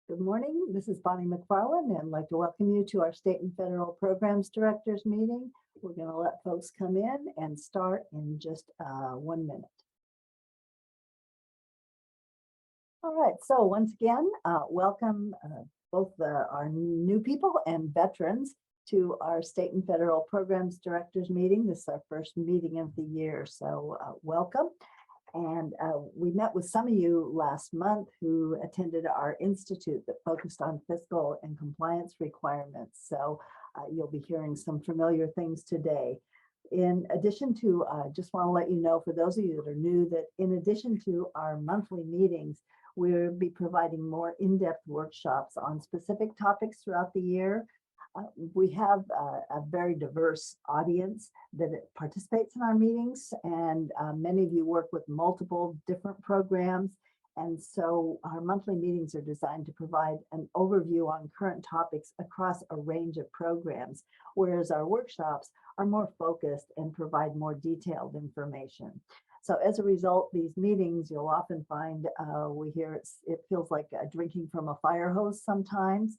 Good morning. This is Bonnie McFarland, and I'd like to welcome you to our State and Federal Programs Directors Meeting. We're going to let folks come in and start in just 1 minute. All right, so once again, welcome both our new people and veterans to our State and Federal Programs Directors Meeting. This is our first meeting of the year, so welcome. And we met with some of you last month who attended our institute that focused on fiscal and compliance requirements. So you'll be hearing some familiar things today. In addition to, just want to let you know, for those of you that are new, that in addition to our monthly meetings, we'll be providing more in-depth workshops on specific topics throughout the year. We have a very diverse audience that participates in our meetings, and many of you work with multiple different programs. And so our monthly meetings are designed to provide an overview on current topics across a range of programs, whereas our workshops are more focused and provide more detailed information. So as a result, these meetings, you'll often find we hear it feels like drinking from a fire hose sometimes.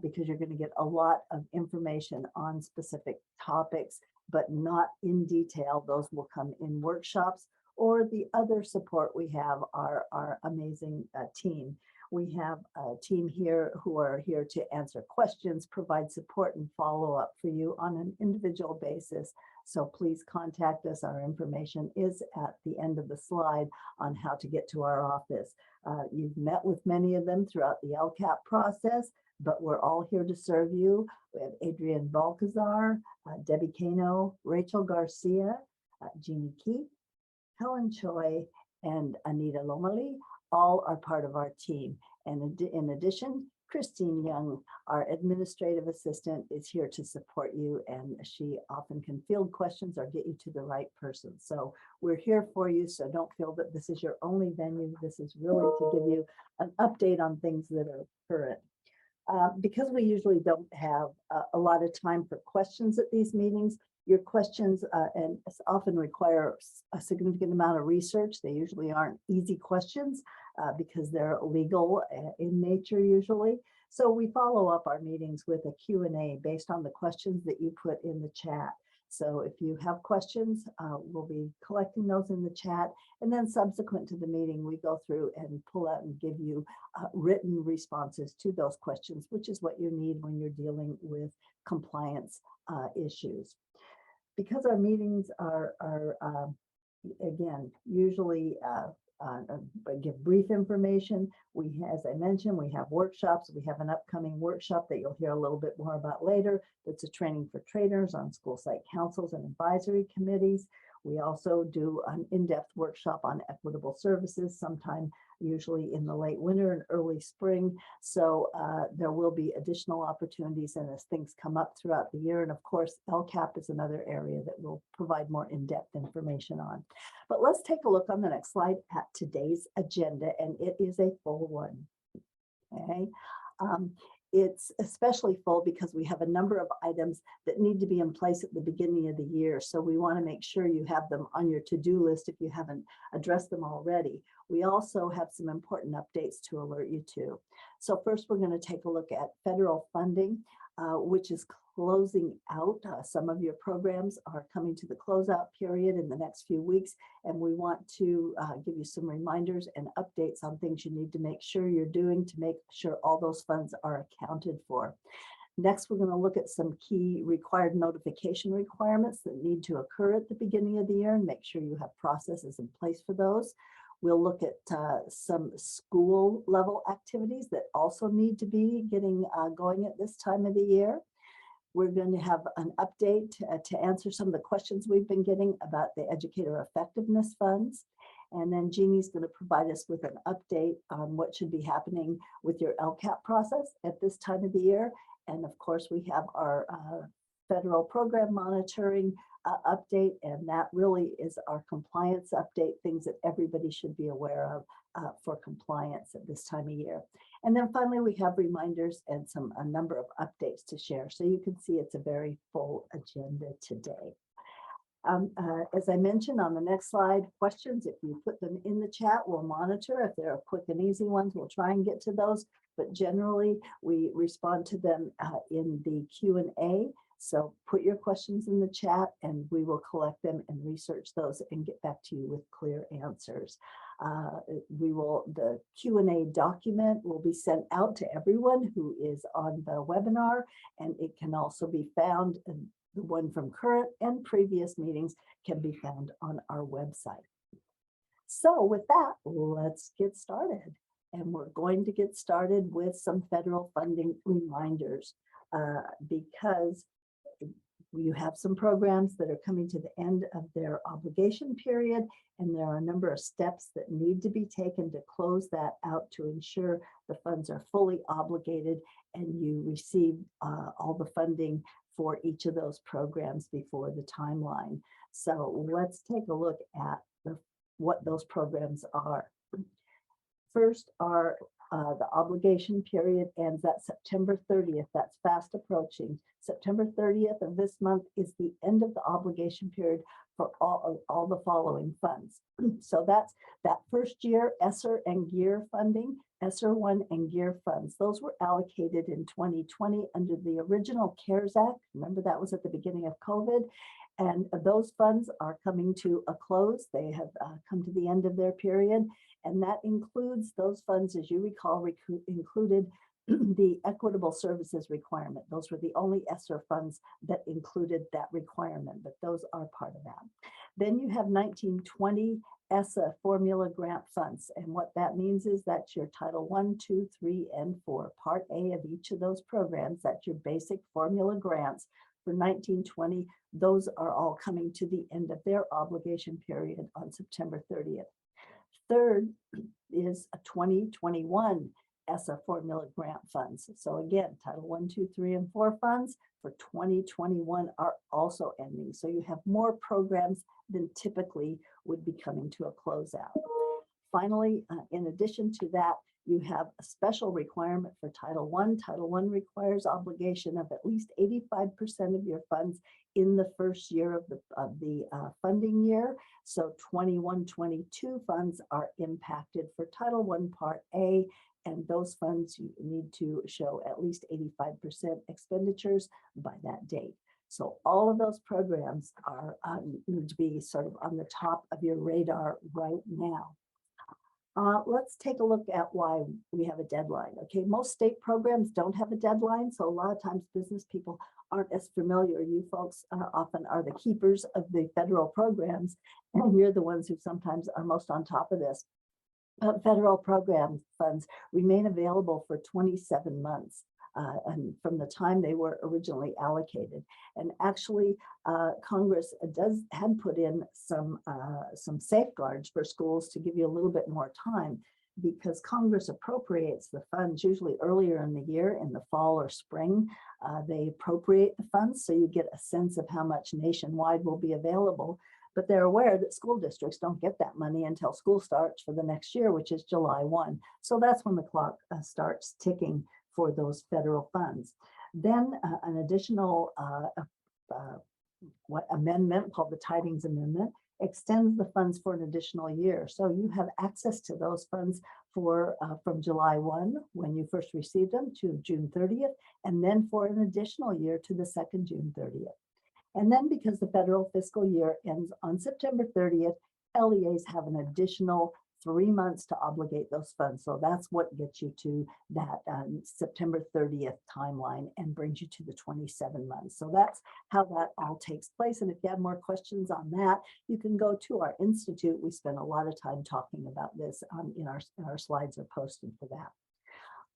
Because you're going to get a lot of information on specific topics, but not in detail. Those will come in workshops, or the other support we have are our amazing team. We have a team here who are here to answer questions, provide support and follow up for you on an individual basis. So please contact us. Our information is at the end of the slide on how to get to our office. You've met with many of them throughout the LCAP process, but we're all here to serve you. We have Adrienne Balcazar, Debbie Cano, Rachel Garcia, Jeannie Keith, Helen Choi, and Anita Lomali, all are part of our team. And in addition, Christine Young, our administrative assistant, is here to support you, and she often can field questions or get you to the right person. So we're here for you, so don't feel that this is your only venue. This is really to give you an update on things that are current. Because we usually don't have a lot of time for questions at these meetings, your questions and often require a significant amount of research. They usually aren't easy questions because they're legal in nature usually. So we follow up our meetings with a Q&A based on the questions that you put in the chat. So if you have questions, we'll be collecting those in the chat, and then subsequent to the meeting, we go through and pull out and give you written responses to those questions, which is what you need when you're dealing with compliance issues. Because our meetings are again, usually give brief information. As I mentioned, we have workshops. We have an upcoming workshop that you'll hear a little bit more about later. That's a training for trainers on school site councils and advisory committees. We also do an in-depth workshop on equitable services, sometime usually in the late winter and early spring. So there will be additional opportunities and as things come up throughout the year. And of course, LCAP is another area that we'll provide more in-depth information on. But let's take a look on the next slide at today's agenda, and it is a full one. Okay. It's especially full because we have a number of items that need to be in place at the beginning of the year. So we want to make sure you have them on your to-do list if you haven't addressed them already. We also have some important updates to alert you to. So first, we're going to take a look at federal funding, which is closing out. Some of your programs are coming to the closeout period in the next few weeks, and we want to give you some reminders and updates on things you need to make sure you're doing to make sure all those funds are accounted for. Next, we're going to look at some key required notification requirements that need to occur at the beginning of the year and make sure you have processes in place for those. We'll look at some school level activities that also need to be getting going at this time of the year. We're going to have an update to answer some of the questions we've been getting about the Educator Effectiveness Funds. And then Jeannie's going to provide us with an update on what should be happening with your LCAP process at this time of the year. And of course, we have our federal program monitoring update, and that really is our compliance update, things that everybody should be aware of for compliance at this time of year. And then finally, we have reminders and a number of updates to share. So you can see it's a very full agenda today. As I mentioned on the next slide, questions, if you put them in the chat, we'll monitor. If they're quick and easy ones, we'll try and get to those. But generally, we respond to them in the Q&A. So put your questions in the chat and we will collect them and research those and get back to you with clear answers. The Q&A document will be sent out to everyone who is on the webinar, and it can also be found, and the one from current and previous meetings can be found on our website. So with that, let's get started. And we're going to get started with some federal funding reminders because you have some programs that are coming to the end of their obligation period, and there are a number of steps that need to be taken to close that out to ensure the funds are fully obligated and you receive all the funding for each of those programs before the timeline. So let's take a look at what those programs are. First are the obligation period ends at September 30th. That's fast approaching. September 30th of this month is the end of the obligation period for all the following funds. So that's that first year ESSER and GEAR funding, ESSER 1 and GEAR funds. Those were allocated in 2020 under the original CARES Act. Remember, that was at the beginning of COVID. And those funds are coming to a close. They have come to the end of their period. And that includes those funds, as you recall, included the equitable services requirement. Those were the only ESSER funds that included that requirement, but those are part of that. Then you have 1920 Essa formula grant funds. And what that means is that's your Title 1, 2, 3, and 4, Part A of each of those programs. That's your basic formula grants for 1920. Those are all coming to the end of their obligation period on September 30th. Third is a 2021 Essa formula grant funds. So again, Title 1, 2, 3, and 4 funds for 2021 are also ending. So you have more programs than typically would be coming to a closeout. Finally, in addition to that, you have a special requirement for Title I. Title I requires obligation of at least 85% of your funds in the first year of the funding year. So 21-22 funds are impacted for Title I Part A, and those funds you need to show at least 85% expenditures by that date. So all of those programs are need to be sort of on the top of your radar right now. Let's take a look at why we have a deadline. Okay, most state programs don't have a deadline, so a lot of times business people aren't as familiar. You folks often are the keepers of the federal programs, and you're the ones who sometimes are most on top of this. Federal program funds remain available for 27 months. And from the time they were originally allocated. And actually, Congress had put in some safeguards for schools to give you a little bit more time, because Congress appropriates the funds usually earlier in the year, in the fall or spring. They appropriate the funds, so you get a sense of how much nationwide will be available. But they're aware that school districts don't get that money until school starts for the next year, which is July 1. So that's when the clock starts ticking for those federal funds. Then an additional amendment called the Tidings Amendment extends the funds for an additional year. So you have access to those funds for from July 1, when you first received them, to June 30th, and then for an additional year to the second June 30th. And then because the federal fiscal year ends on September 30th, LEAs have an additional 3 months to obligate those funds. So that's what gets you to that September 30th timeline and brings you to the 27 months. So that's how that all takes place. And if you have more questions on that, you can go to our institute. We spend a lot of time talking about this in our slides are posted for that.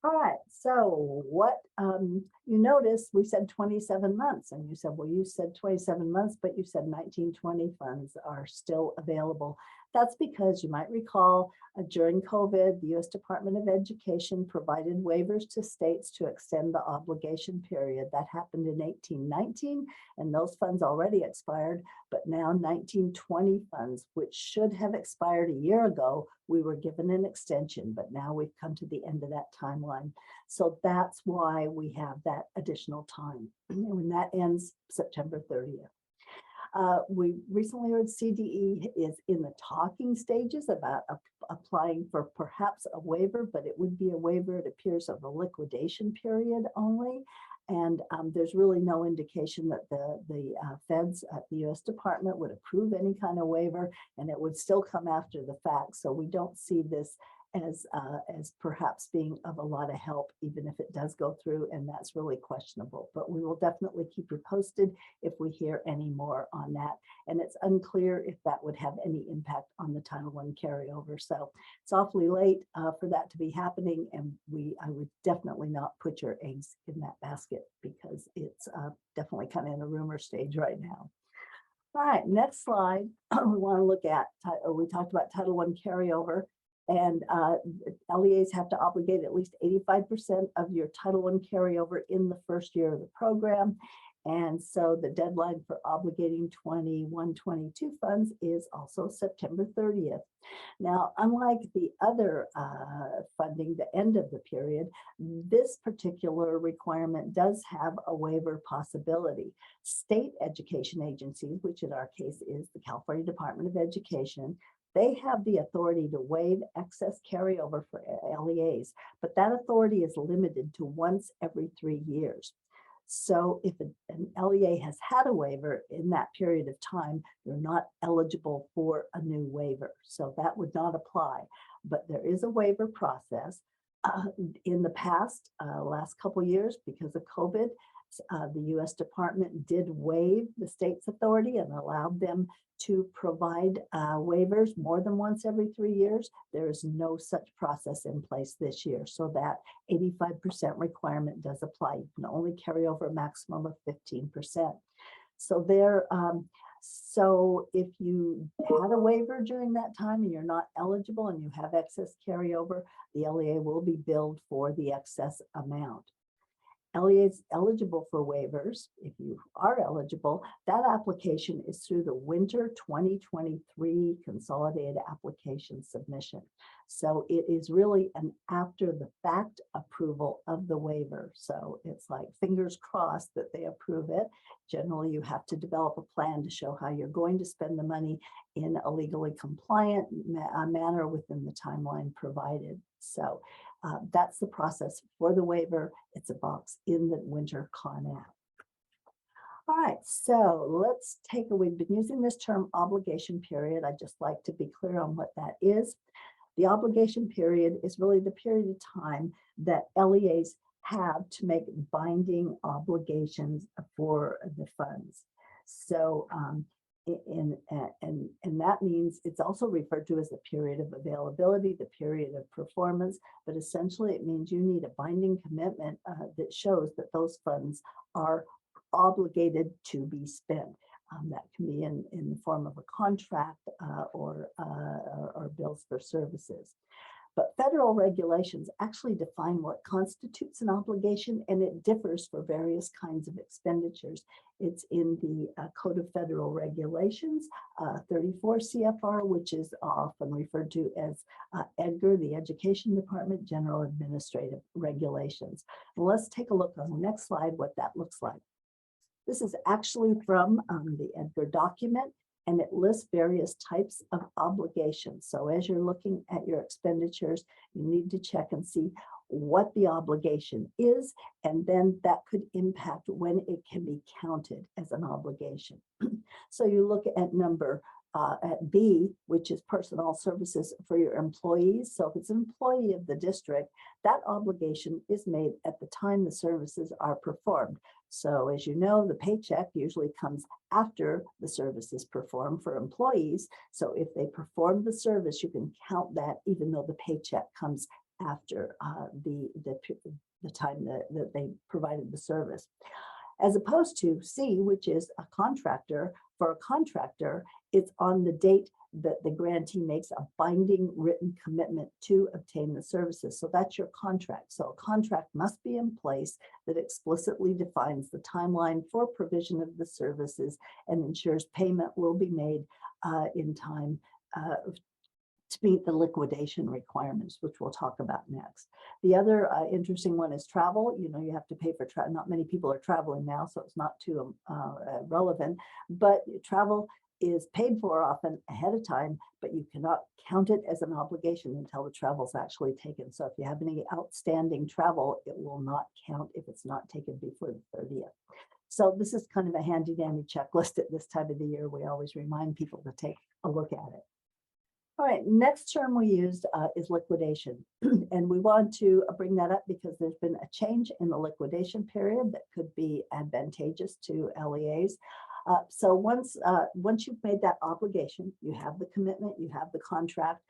All right, so what you notice, we said 27 months, and you said, well, you said 27 months, but you said 1920 funds are still available. That's because you might recall during COVID, the U.S. Department of Education provided waivers to states to extend the obligation period. That happened in 1819, and those funds already expired, but now 1920 funds, which should have expired a year ago, we were given an extension, but now we've come to the end of that timeline. So that's why we have that additional time, when that ends September 30th. We recently heard CDE is in the talking stages about applying for perhaps a waiver, but it would be a waiver, it appears, of the liquidation period only. And there's really no indication that the feds at the U.S. Department would approve any kind of waiver, and it would still come after the fact. So we don't see this as perhaps being of a lot of help, even if it does go through, and that's really questionable. But we will definitely keep you posted if we hear any more on that. And it's unclear if that would have any impact on the Title I carryover. So it's awfully late for that to be happening, and I would definitely not put your eggs in that basket because it's definitely kind of in a rumor stage right now. All right, next slide. We want to look at, we talked about Title I carryover. And LEAs have to obligate at least 85% of your Title I carryover in the first year of the program. And so the deadline for obligating 21-22 funds is also September 30th. Now, unlike the other funding, the end of the period, this particular requirement does have a waiver possibility. State education agencies, which in our case is the California Department of Education, they have the authority to waive excess carryover for LEAs, but that authority is limited to once every 3 years. So if an LEA has had a waiver in that period of time, you're not eligible for a new waiver. So that would not apply, but there is a waiver process. In the past, last couple years, because of COVID, the U.S. Department did waive the state's authority and allowed them to provide waivers more than once every 3 years. There is no such process in place this year. So that 85% requirement does apply. You can only carry over a maximum of 15%. So there, so if you had a waiver during that time and you're not eligible and you have excess carryover, the LEA will be billed for the excess amount. LEAs eligible for waivers, if you are eligible, that application is through the winter 2023 consolidated application submission. So it is really an after the fact approval of the waiver. So it's like fingers crossed that they approve it. Generally, you have to develop a plan to show how you're going to spend the money in a legally compliant manner within the timeline provided. So that's the process for the waiver. It's a box in the winter con app. All right, so let's we've been using this term obligation period. I'd just like to be clear on what that is. The obligation period is really the period of time that LEAs have to make binding obligations for the funds. So and that means it's also referred to as the period of availability, the period of performance, but essentially it means you need a binding commitment that shows that those funds are obligated to be spent. That can be in the form of a contract or bills for services. But federal regulations actually define what constitutes an obligation, and it differs for various kinds of expenditures. It's in the Code of Federal Regulations, 34 CFR, which is often referred to as EDGAR, the Education Department General Administrative Regulations. And let's take a look on the next slide what that looks like. This is actually from the EDGAR document, and it lists various types of obligations. So as you're looking at your expenditures, you need to check and see what the obligation is, and then that could impact when it can be counted as an obligation. So you look at number at B, which is personnel services for your employees. So if it's an employee of the district, that obligation is made at the time the services are performed. So as you know, the paycheck usually comes after the service is performed for employees. So if they perform the service, you can count that even though the paycheck comes after the time that they provided the service. As opposed to C, which is a contractor. For a contractor, it's on the date that the grantee makes a binding written commitment to obtain the services. So that's your contract. So a contract must be in place that explicitly defines the timeline for provision of the services and ensures payment will be made in time to meet the liquidation requirements, which we'll talk about next. The other interesting one is travel. You know, you have to pay for travel. Not many people are traveling now, so it's not too relevant, but travel is paid for often ahead of time, but you cannot count it as an obligation until the travel is actually taken. So if you have any outstanding travel, it will not count if it's not taken before the 30th. So this is kind of a handy dandy checklist at this time of the year. We always remind people to take a look at it. All right, next term we used is liquidation. And we want to bring that up because there's been a change in the liquidation period that could be advantageous to LEAs. So once you've made that obligation, you have the commitment, you have the contract,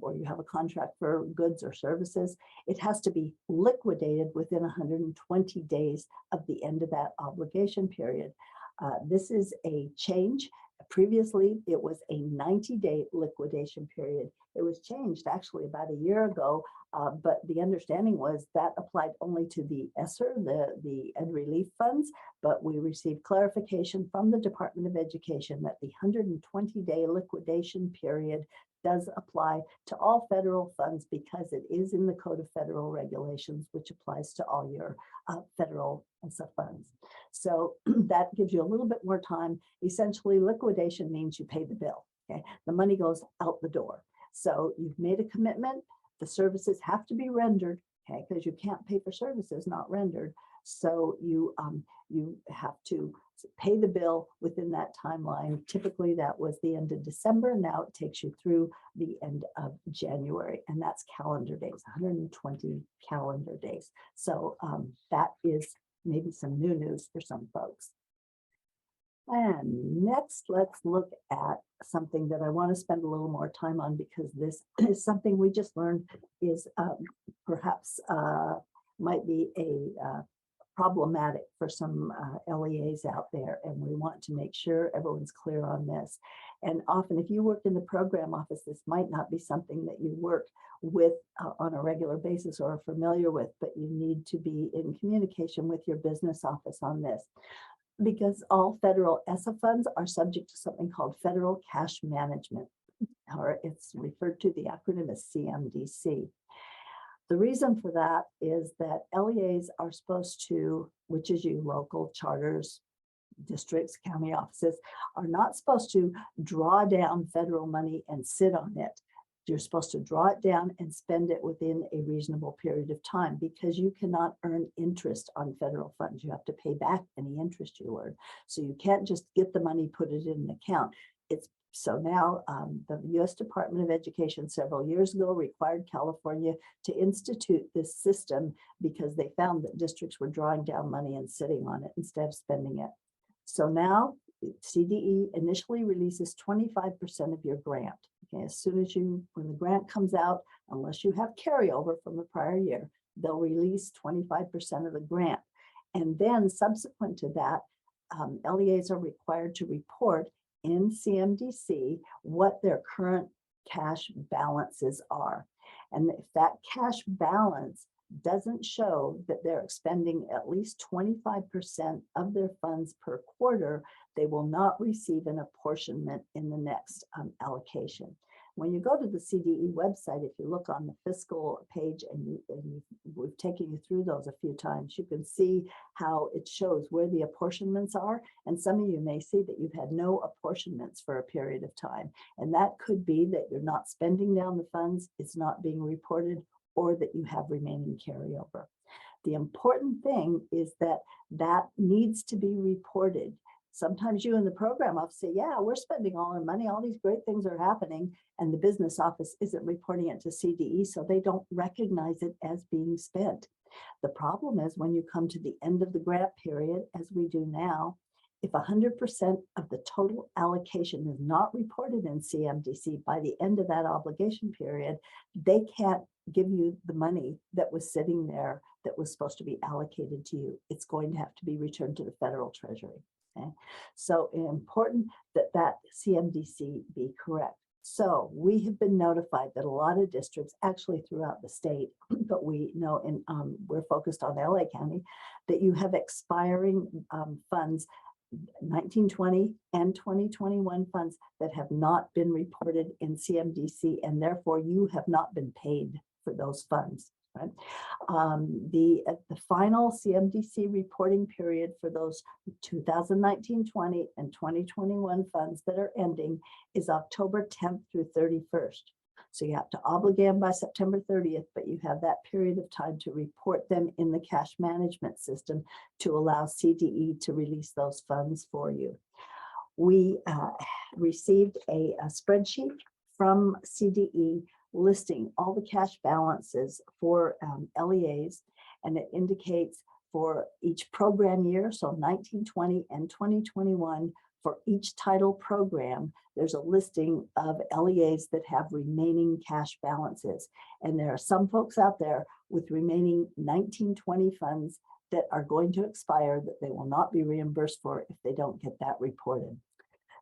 or you have a contract for goods or services, it has to be liquidated within 120 days of the end of that obligation period. This is a change. Previously, it was a 90-day liquidation period. It was changed actually about a year ago, but the understanding was that applied only to the Essa, the Ed Relief Funds, but we received clarification from the Department of Education that the 120-day liquidation period does apply to all federal funds because it is in the Code of Federal Regulations, which applies to all your federal Essa funds. So that gives you a little bit more time. Essentially, liquidation means you pay the bill. Okay, the money goes out the door. So you've made a commitment. The services have to be rendered. Okay, because you can't pay for services not rendered. So you have to pay the bill within that timeline. Typically, that was the end of December. Now it takes you through the end of January, and that's calendar days, 120 calendar days. So that is maybe some new news for some folks. And next, let's look at something that I want to spend a little more time on because this is something we just learned is perhaps might be a problematic for some LEAs out there, and we want to make sure everyone's clear on this. And often if you work in the program office, this might not be something that you work with on a regular basis or are familiar with, but you need to be in communication with your business office on this, because all federal Essa funds are subject to something called federal cash management, or it's referred to, the acronym is Cmdc. The reason for that is that LEAs are supposed to, which is you, local charters, districts, county offices, are not supposed to draw down federal money and sit on it. You're supposed to draw it down and spend it within a reasonable period of time because you cannot earn interest on federal funds. You have to pay back any interest you earn. So you can't just get the money, put it in an account. So now the U.S. Department of Education several years ago required California to institute this system because they found that districts were drawing down money and sitting on it instead of spending it. So now CDE initially releases 25% of your grant. Okay, as soon as when the grant comes out, unless you have carryover from the prior year, they'll release 25% of the grant. And then subsequent to that, LEAs are required to report in Cmdc what their current cash balances are. And if that cash balance doesn't show that they're expending at least 25% of their funds per quarter, they will not receive an apportionment in the next allocation. When you go to the CDE website, if you look on the fiscal page, and we've taken you through those a few times, you can see how it shows where the apportionments are. And some of you may see that you've had no apportionments for a period of time. And that could be that you're not spending down the funds, it's not being reported, or that you have remaining carryover. The important thing is that that needs to be reported. Sometimes you in the program office say, yeah, we're spending all our money, all these great things are happening, and the business office isn't reporting it to CDE, so they don't recognize it as being spent. The problem is when you come to the end of the grant period, as we do now, if 100% of the total allocation is not reported in Cmdc by the end of that obligation period, they can't give you the money that was sitting there that was supposed to be allocated to you. It's going to have to be returned to the federal treasury. Okay? So it's important that that Cmdc be correct. So we have been notified that a lot of districts, actually throughout the state, but we know we're focused on LA County, that you have expiring funds 1920 and 2021 funds that have not been reported in CMDC, and therefore you have not been paid for those funds. Right? The final CMDC reporting period for those 2019-20 and 2021 funds that are ending is October 10th through 31st. So you have to obligate them by September 30th, but you have that period of time to report them in the cash management system to allow CDE to release those funds for you. We received a spreadsheet from CDE listing all the cash balances for LEAs, and it indicates for each program year, so 1920 and 2021, for each title program, there's a listing of LEAs that have remaining cash balances. And there are some folks out there with remaining 1920 funds that are going to expire that they will not be reimbursed for if they don't get that reported.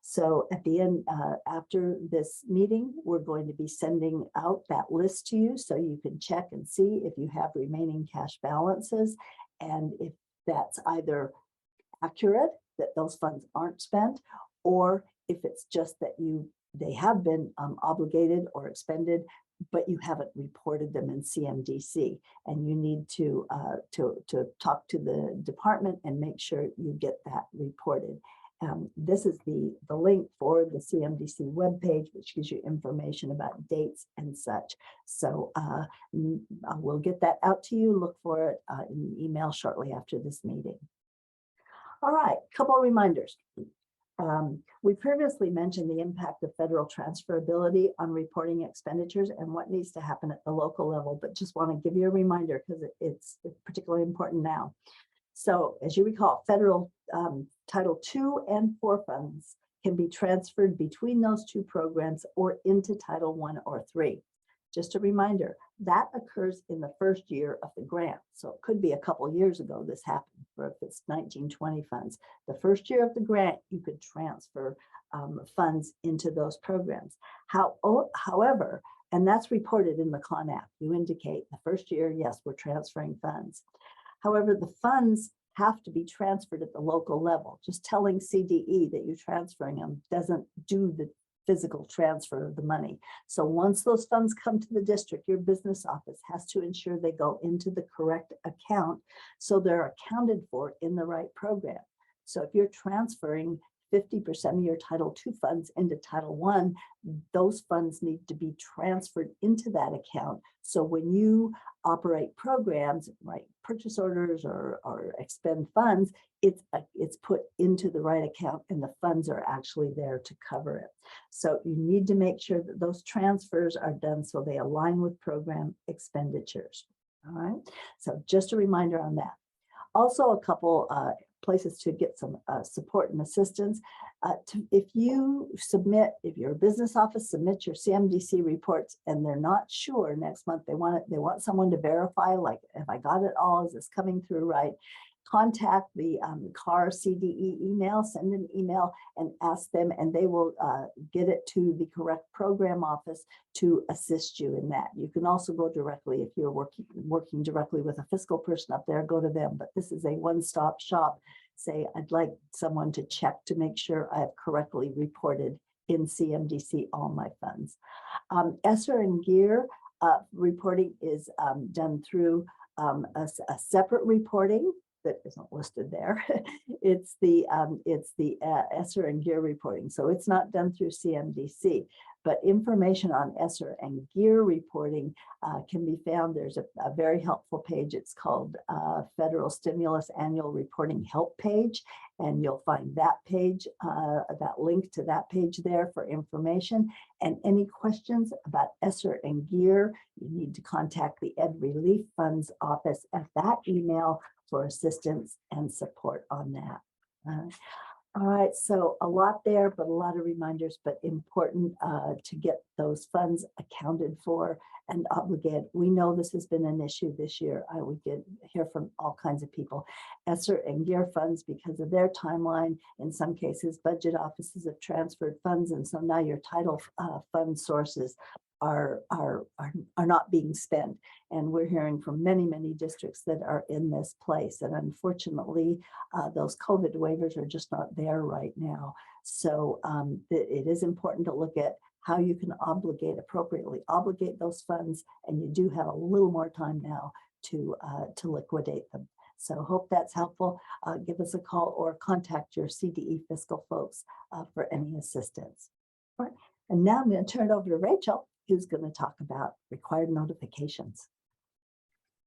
So at the end, after this meeting, we're going to be sending out that list to you so you can check and see if you have remaining cash balances, and if that's either accurate, that those funds aren't spent, or if it's just that they have been obligated or expended, but you haven't reported them in CMDC, and you need to talk to the department and make sure you get that reported. This is the link for the CMDC webpage, which gives you information about dates and such. So we'll get that out to you. Look for it in the email shortly after this meeting. All right, a couple of reminders. We previously mentioned the impact of federal transferability on reporting expenditures and what needs to happen at the local level, but just want to give you a reminder because it's particularly important now. So as you recall, federal Title II and IV funds can be transferred between those two programs or into Title I or III. Just a reminder, that occurs in the first year of the grant. So it could be a couple years ago this happened, or if it's 1920 funds. The first year of the grant, you could transfer funds into those programs. However, and that's reported in the Con App, you indicate the first year, yes, we're transferring funds. However, the funds have to be transferred at the local level. Just telling CDE that you're transferring them doesn't do the physical transfer of the money. So once those funds come to the district, your business office has to ensure they go into the correct account so they're accounted for in the right program. So if you're transferring 50% of your Title II funds into Title I, those funds need to be transferred into that account. So when you operate programs, write purchase orders or expend funds, it's put into the right account and the funds are actually there to cover it. So you need to make sure that those transfers are done so they align with program expenditures. All right, so just a reminder on that. Also, a couple places to get some support and assistance. If your business office submits your CMDC reports and they're not sure next month, they want someone to verify, like, if I got it all, is this coming through right? Contact the CAR CDE email, send an email and ask them, and they will get it to the correct program office to assist you in that. You can also go directly, if you're working directly with a fiscal person up there, go to them, but this is a one-stop shop. Say, I'd like someone to check to make sure I've correctly reported in CMDC all my funds. Essa and Gear reporting is done through a separate reporting that isn't listed there. It's the Essa and Gear reporting. So it's not done through CMDC, but information on Essa and Gear reporting can be found. There's a very helpful page. It's called Federal Stimulus Annual Reporting Help Page. And you'll find that page, that link to that page there for information. And any questions about Essa and Gear, you need to contact the Ed Relief Funds office at that email for assistance and support on that. All right, so a lot there, but a lot of reminders, but important to get those funds accounted for and obligated. We know this has been an issue this year. We did hear from all kinds of people. Essa and Gear funds, because of their timeline, in some cases, budget offices have transferred funds, and so now your title fund sources are not being spent. And we're hearing from many districts that are in this place. And unfortunately, those COVID waivers are just not there right now. So it is important to look at how you can appropriately obligate those funds, and you do have a little more time now to liquidate them. So hope that's helpful. Give us a call or contact your CDE fiscal folks for any assistance. All right. And now I'm going to turn it over to Rachel, who's going to talk about required notifications.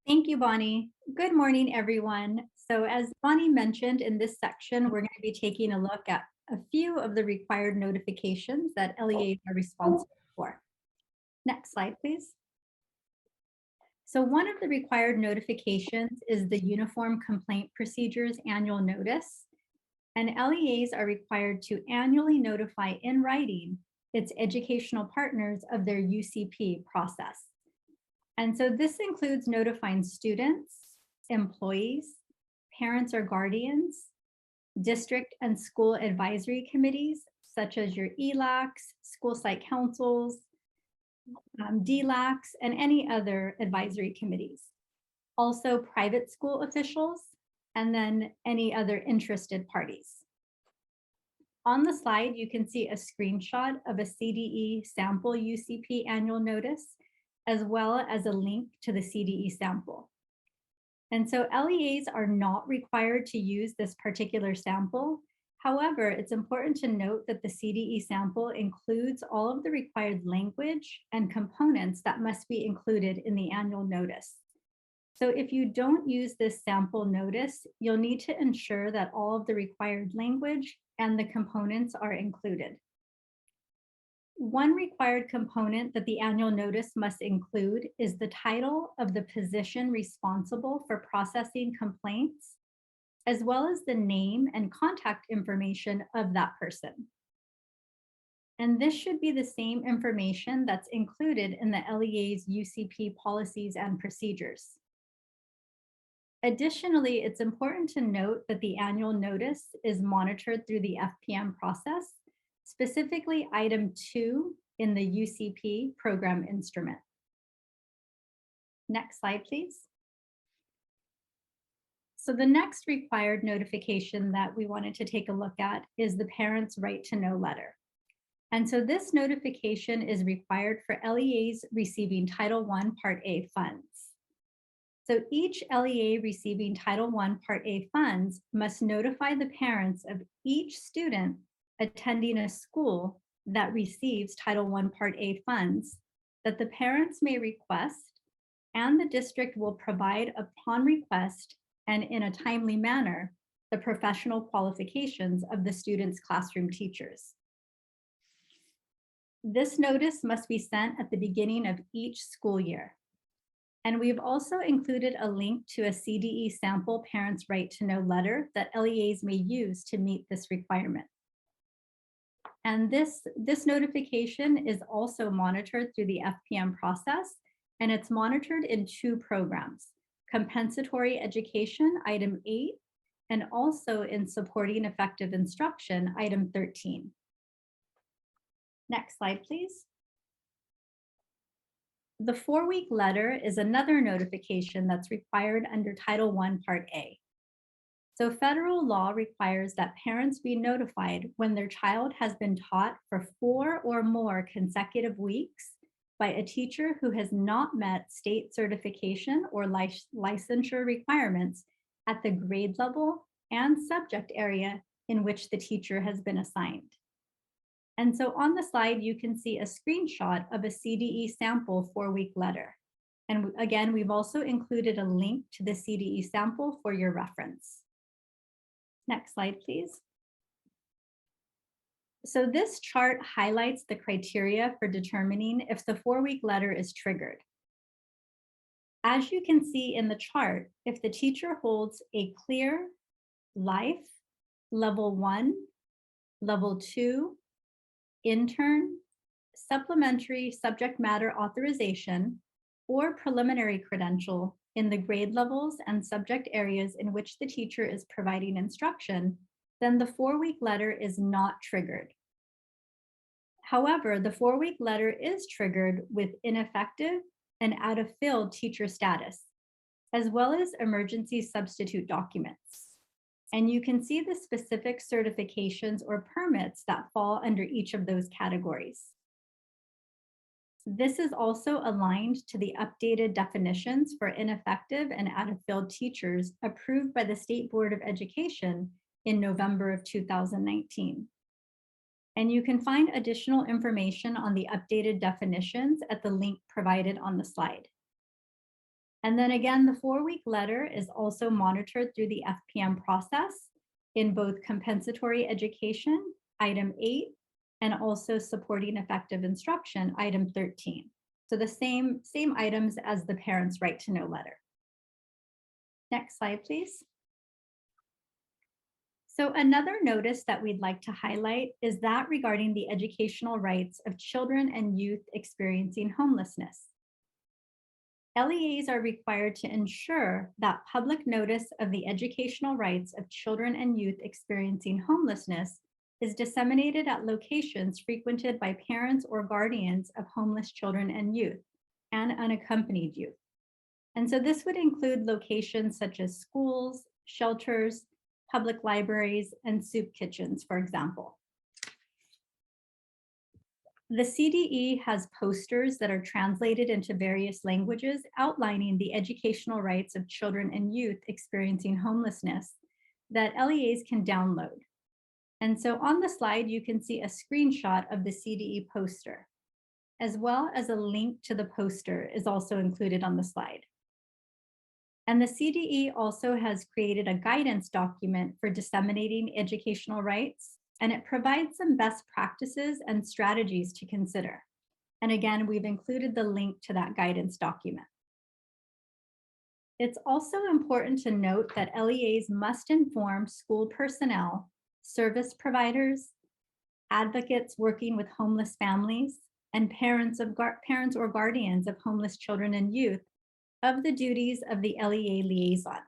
Thank you, Bonnie. Good morning, everyone. So as Bonnie mentioned, in this section, we're going to be taking a look at a few of the required notifications that LEAs are responsible for. Next slide, please. So one of the required notifications is the Uniform Complaint Procedures Annual Notice, and LEAs are required to annually notify in writing its educational partners of their UCP process. And so this includes notifying students, employees, parents or guardians, district and school advisory committees, such as your ELACs, school site councils, DLACs, and any other advisory committees. Also private school officials, and then any other interested parties. On the slide, you can see a screenshot of a CDE sample UCP annual notice, as well as a link to the CDE sample. And so LEAs are not required to use this particular sample. However, it's important to note that the CDE sample includes all of the required language and components that must be included in the annual notice. So if you don't use this sample notice, you'll need to ensure that all of the required language and the components are included. One required component that the annual notice must include is the title of the position responsible for processing complaints, as well as the name and contact information of that person. And this should be the same information that's included in the LEA's UCP policies and procedures. Additionally, it's important to note that the annual notice is monitored through the FPM process, specifically item 2 in the UCP program instrument. Next slide, please. So the next required notification that we wanted to take a look at is the parent's right to know letter. And so this notification is required for LEAs receiving Title I Part A funds. So each LEA receiving Title I Part A funds must notify the parents of each student attending a school that receives Title I Part A funds that the parents may request, and the district will provide upon request and in a timely manner the professional qualifications of the student's classroom teachers. This notice must be sent at the beginning of each school year. And we've also included a link to a CDE sample parents' right to know letter that LEAs may use to meet this requirement. And this notification is also monitored through the FPM process, and it's monitored in 2 programs: compensatory education, item 8, and also in supporting effective instruction, item 13. Next slide, please. The 4-week letter is another notification that's required under Title I Part A. So federal law requires that parents be notified when their child has been taught for 4 or more consecutive weeks by a teacher who has not met state certification or licensure requirements at the grade level and subject area in which the teacher has been assigned. And so on the slide, you can see a screenshot of a CDE sample 4-week letter. And again, we've also included a link to the CDE sample for your reference. Next slide, please. So this chart highlights the criteria for determining if the 4-week letter is triggered. As you can see in the chart, if the teacher holds a clear life, level 1, level 2, intern, supplementary subject matter authorization, or preliminary credential in the grade levels and subject areas in which the teacher is providing instruction, then the 4-week letter is not triggered. However, the 4-week letter is triggered with ineffective and out-of-field teacher status, as well as emergency substitute documents. And you can see the specific certifications or permits that fall under each of those categories. This is also aligned to the updated definitions for ineffective and out-of-field teachers approved by the State Board of Education in November of 2019. And you can find additional information on the updated definitions at the link provided on the slide. And then again, the 4-week letter is also monitored through the FPM process in both compensatory education, item 8, and also supporting effective instruction, item 13. So the same items as the parents' right to know letter. Next slide, please. So another notice that we'd like to highlight is that regarding the educational rights of children and youth experiencing homelessness. LEAs are required to ensure that public notice of the educational rights of children and youth experiencing homelessness is disseminated at locations frequented by parents or guardians of homeless children and youth and unaccompanied youth. And so this would include locations such as schools, shelters, public libraries, and soup kitchens, for example. The CDE has posters that are translated into various languages outlining the educational rights of children and youth experiencing homelessness that LEAs can download. And so on the slide, you can see a screenshot of the CDE poster, as well as a link to the poster is also included on the slide. And the CDE also has created a guidance document for disseminating educational rights, and it provides some best practices and strategies to consider. And again, we've included the link to that guidance document. It's also important to note that LEAs must inform school personnel, service providers, advocates working with homeless families, and parents or guardians of homeless children and youth of the duties of the LEA liaison.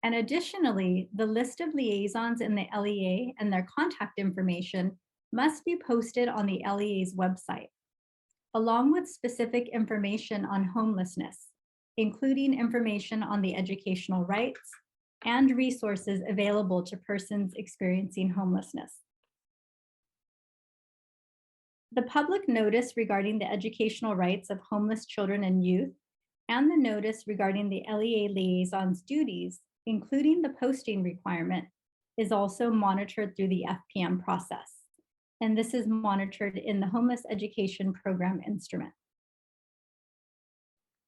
And additionally, the list of liaisons in the LEA and their contact information must be posted on the LEA's website, along with specific information on homelessness, including information on the educational rights and resources available to persons experiencing homelessness. The public notice regarding the educational rights of homeless children and youth, and the notice regarding the LEA liaison's duties, including the posting requirement, is also monitored through the FPM process. And this is monitored in the Homeless Education Program instrument.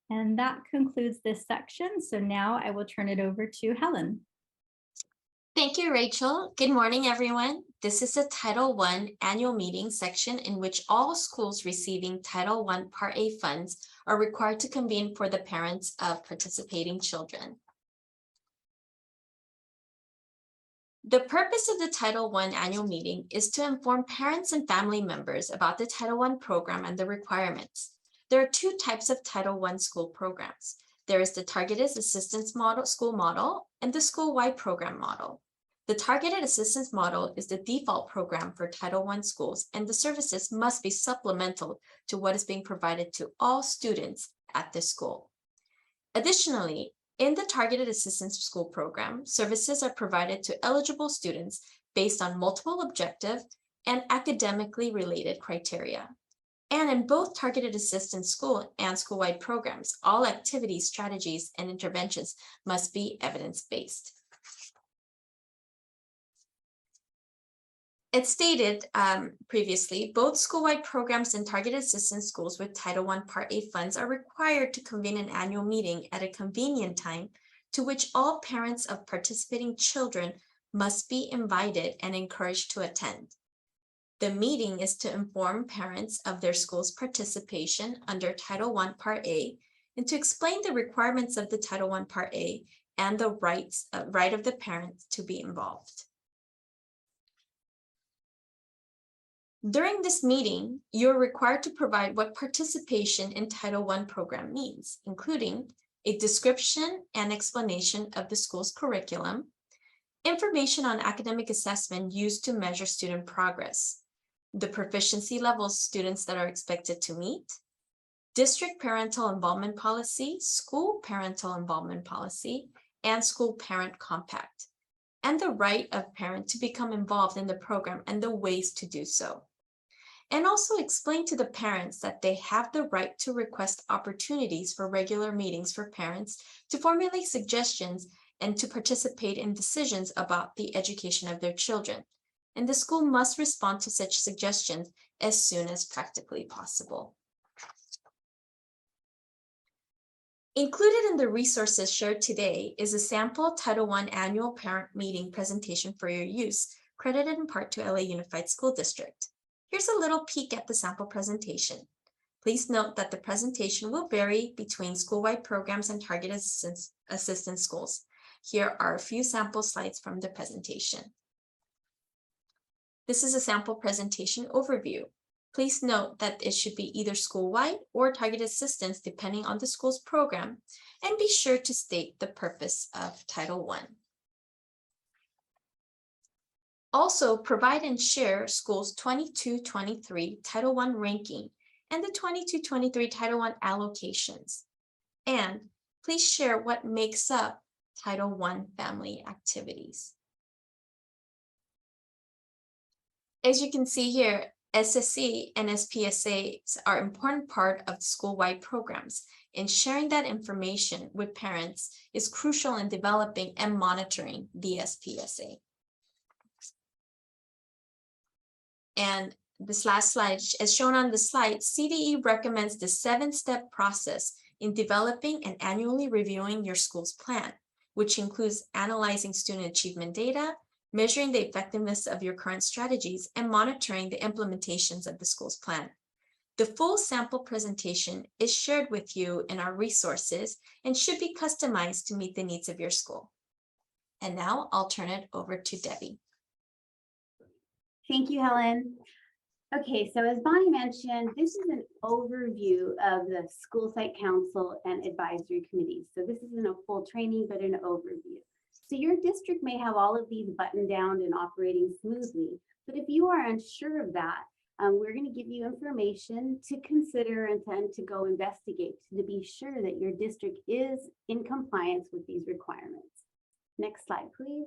And that concludes this section. So now I will turn it over to Helen. Thank you, Rachel. Good morning, everyone. This is the Title I annual meeting section in which all schools receiving Title I Part A funds are required to convene for the parents of participating children. The purpose of the Title I annual meeting is to inform parents and family members about the Title I program and the requirements. There are two types of Title I school programs. There is the Targeted Assistance Model, School Model, and the School-Wide Program Model. The Targeted Assistance Model is the default program for Title I schools, and the services must be supplemental to what is being provided to all students at the school. Additionally, in the Targeted Assistance School Program, services are provided to eligible students based on multiple objective and academically related criteria. And in both Targeted Assistance School and School-Wide programs, all activities, strategies, and interventions must be evidence-based. As stated previously, both school-wide programs and targeted assistance schools with Title I Part A funds are required to convene an annual meeting at a convenient time to which all parents of participating children must be invited and encouraged to attend. The meeting is to inform parents of their school's participation under Title I Part A and to explain the requirements of the Title I Part A and the right of the parents to be involved. During this meeting, you're required to provide what participation in Title I program means, including a description and explanation of the school's curriculum, information on academic assessment used to measure student progress, the proficiency levels students that are expected to meet, district parental involvement policy, school parental involvement policy, and school parent compact, and the right of parent to become involved in the program and the ways to do so. And also explain to the parents that they have the right to request opportunities for regular meetings for parents to formulate suggestions and to participate in decisions about the education of their children. And the school must respond to such suggestions as soon as practically possible. Included in the resources shared today is a sample Title I annual parent meeting presentation for your use, credited in part to LA Unified School District. Here's a little peek at the sample presentation. Please note that the presentation will vary between school-wide programs and target assistance schools. Here are a few sample slides from the presentation. This is a sample presentation overview. Please note that it should be either school-wide or target assistance depending on the school's program, and be sure to state the purpose of Title I. Also, provide and share schools 22-23 Title I ranking and the 22-23 Title I allocations. And please share what makes up Title I family activities. As you can see here, Ssc and Spsa are an important part of school-wide programs, and sharing that information with parents is crucial in developing and monitoring the Spsa. And this last slide, as shown on the slide, CDE recommends the 7-step process in developing and annually reviewing your school's plan, which includes analyzing student achievement data, measuring the effectiveness of your current strategies, and monitoring the implementations of the school's plan. The full sample presentation is shared with you in our resources and should be customized to meet the needs of your school. And now I'll turn it over to Debbie. Thank you, Helen. Okay, so as Bonnie mentioned, this is an overview of the school site council and advisory committees. So this isn't a full training, but an overview. So your district may have all of these buttoned down and operating smoothly, but if you are unsure of that, we're going to give you information to consider and to go investigate to be sure that your district is in compliance with these requirements. Next slide, please.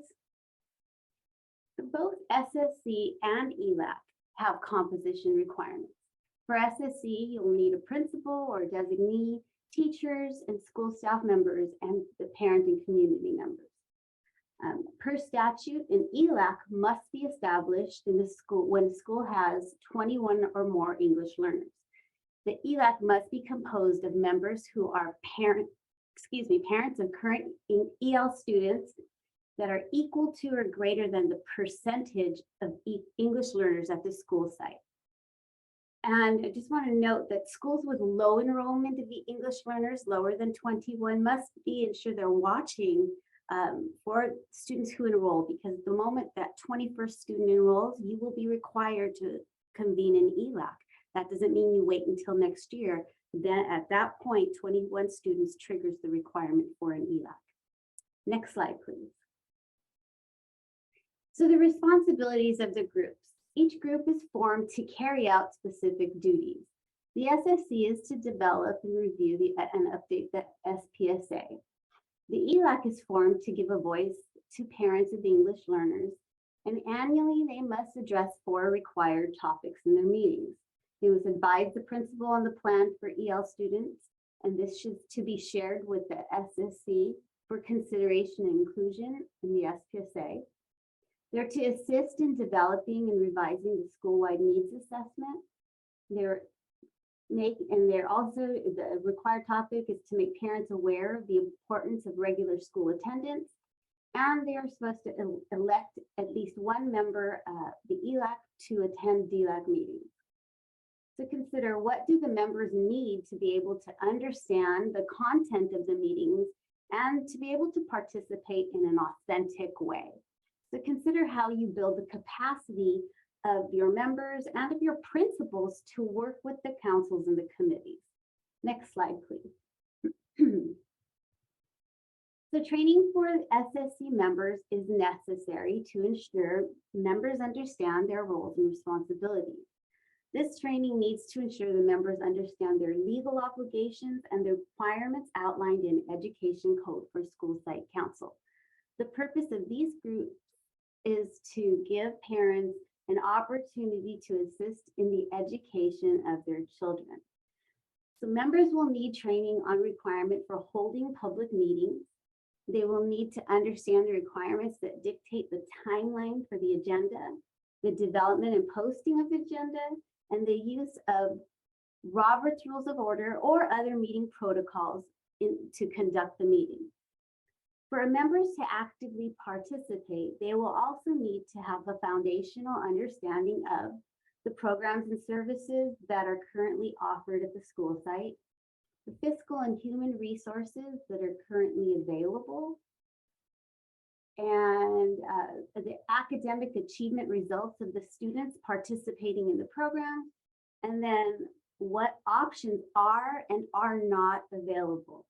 Both SSC and ELAC have composition requirements. For SSC, you'll need a principal or designee, teachers and school staff members, and the parent and community members. Per statute, an ELAC must be established in the school when the school has 21 or more English learners. The ELAC must be composed of members who are parents of current EL students that are equal to or greater than the percentage of English learners at the school site. And I just want to note that schools with low enrollment of the English learners, lower than 21, must ensure they're watching for students who enroll, because the moment that 21st student enrolls, you will be required to convene an ELAC. That doesn't mean you wait until next year. Then at that point, 21 students triggers the requirement for an ELAC. Next slide, please. So the responsibilities of the groups. Each group is formed to carry out specific duties. The SSC is to develop and review and update the SPSA. The ELAC is formed to give a voice to parents of English learners, and annually they must address 4 required topics in their meetings. They must advise the principal on the plan for EL students, and this should to be shared with the SSC for consideration and inclusion in the SPSA. They're to assist in developing and revising the school-wide needs assessment. They're also, the required topic is to make parents aware of the importance of regular school attendance, and they are supposed to elect at least one member, the ELAC, to attend DLAC meetings. So consider, what do the members need to be able to understand the content of the meetings and to be able to participate in an authentic way? So consider how you build the capacity of your members and of your principals to work with the councils and the committees. Next slide, please. So training for SSC members is necessary to ensure members understand their roles and responsibilities. This training needs to ensure the members understand their legal obligations and the requirements outlined in Education Code for School Site Council. The purpose of these groups is to give parents an opportunity to assist in the education of their children. So members will need training on requirement for holding public meetings. They will need to understand the requirements that dictate the timeline for the agenda, the development and posting of the agenda, and the use of Robert's Rules of Order or other meeting protocols to conduct the meeting. For members to actively participate, they will also need to have a foundational understanding of the programs and services that are currently offered at the school site, the fiscal and human resources that are currently available, and the academic achievement results of the students participating in the program, and then what options are and are not available.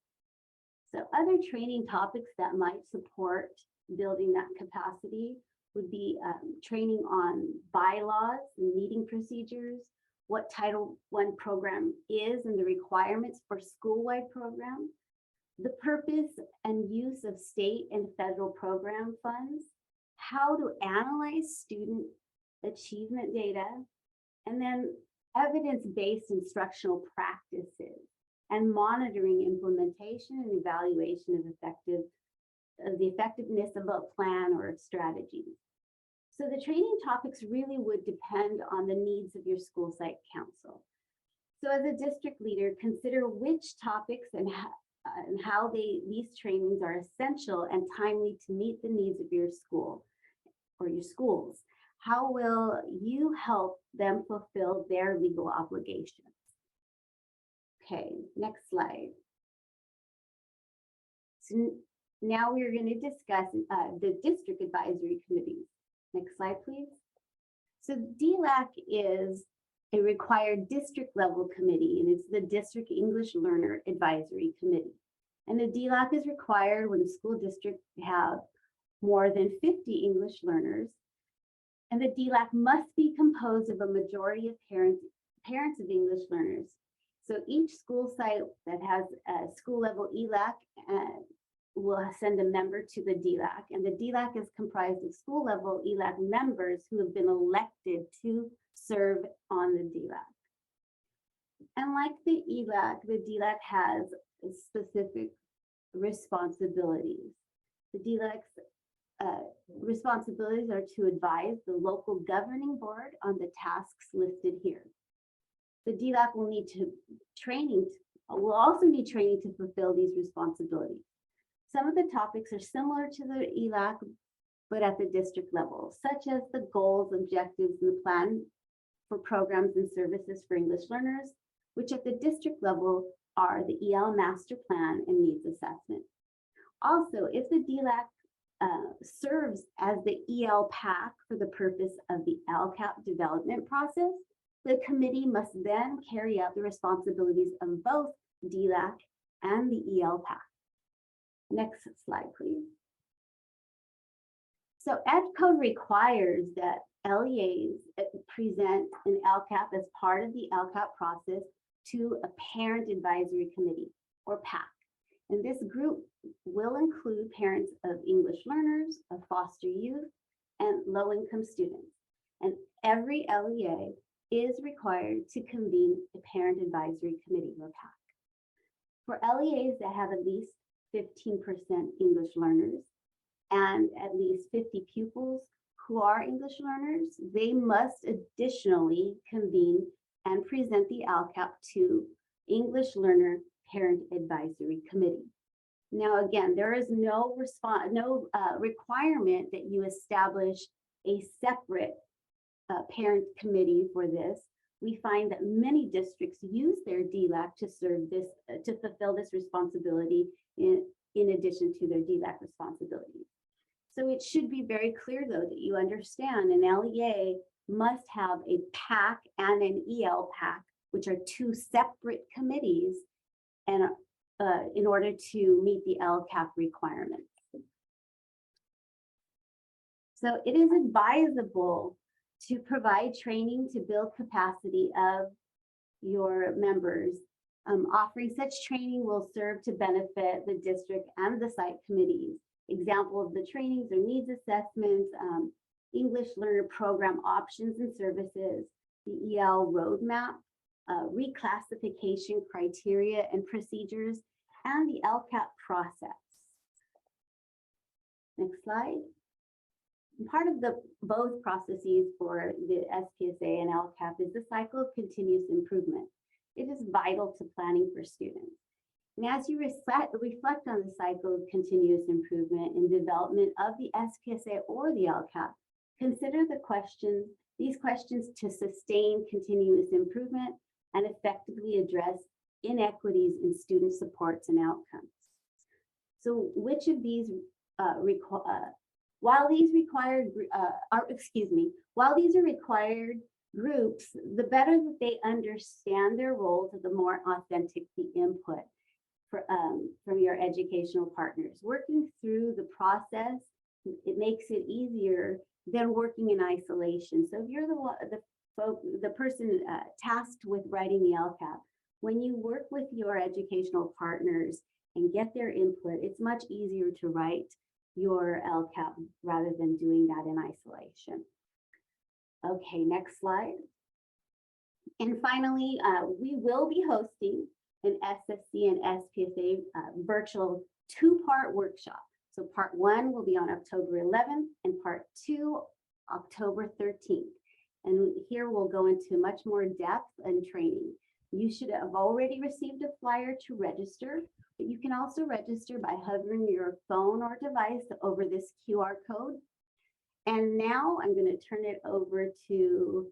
So other training topics that might support building that capacity would be training on bylaws and meeting procedures, what Title I program is and the requirements for school-wide program, the purpose and use of state and federal program funds, how to analyze student achievement data, and then evidence-based instructional practices and monitoring implementation and evaluation of the effectiveness of a plan or a strategy. So the training topics really would depend on the needs of your school site council. So as a district leader, consider which topics and how these trainings are essential and timely to meet the needs of your school or your schools. How will you help them fulfill their legal obligations? Okay, next slide. So now we're going to discuss the district advisory committees. Next slide, please. So DLAC is a required district level committee, and it's the District English Learner Advisory Committee. And the DLAC is required when the school district have more than 50 English learners. And the DLAC must be composed of a majority of parents of English learners. So each school site that has a school level ELAC will send a member to the DLAC, and the DLAC is comprised of school level ELAC members who have been elected to serve on the DLAC. And like the ELAC, the DLAC has specific responsibilities. The DLAC's responsibilities are to advise the local governing board on the tasks listed here. The DLAC will also need training to fulfill these responsibilities. Some of the topics are similar to the ELAC, but at the district level, such as the goals, objectives, and the plan for programs and services for English learners, which at the district level are the EL Master Plan and Needs Assessment. Also, if the DLAC serves as the EL PAC for the purpose of the LCAP development process, the committee must then carry out the responsibilities of both DLAC and the EL PAC. Next slide, please. So EdCode requires that LEAs present an LCAP as part of the LCAP process to a parent advisory committee or PAC. And this group will include parents of English learners, of foster youth, and low-income students. And every LEA is required to convene a parent advisory committee or PAC. For LEAs that have at least 15% English learners and at least 50 pupils who are English learners, they must additionally convene and present the LCAP to English Learner Parent Advisory Committee. Now, again, there is no requirement that you establish a separate parent committee for this. We find that many districts use their DLAC to serve this, to fulfill this responsibility in addition to their DLAC responsibilities. So it should be very clear, though, that you understand an LEA must have a PAC and an EL PAC, which are two separate committees, and in order to meet the LCAP requirements. So it is advisable to provide training to build capacity of your members. Offering such training will serve to benefit the district and the site committees. Example of the trainings are needs assessments, English learner program options and services, the EL roadmap, reclassification criteria and procedures, and the LCAP process. Next slide. Part of both processes for the SPSA and LCAP is the cycle of continuous improvement. It is vital to planning for students. And as you reflect on the cycle of continuous improvement in development of the SPSA or the LCAP, consider these questions to sustain continuous improvement and effectively address inequities in student supports and outcomes. So which of these while these are required groups, the better that they understand their roles, the more authentic the input from your educational partners. Working through the process, it makes it easier than working in isolation. So if you're the person tasked with writing the LCAP, when you work with your educational partners and get their input, it's much easier to write your LCAP rather than doing that in isolation. Okay, next slide. And finally, we will be hosting an SSC and SPSA virtual two-part workshop. So part 1 will be on October 11th and part 2, October 13th. And here we'll go into much more depth and training. You should have already received a flyer to register, but you can also register by hovering your phone or device over this QR code. And now I'm going to turn it over to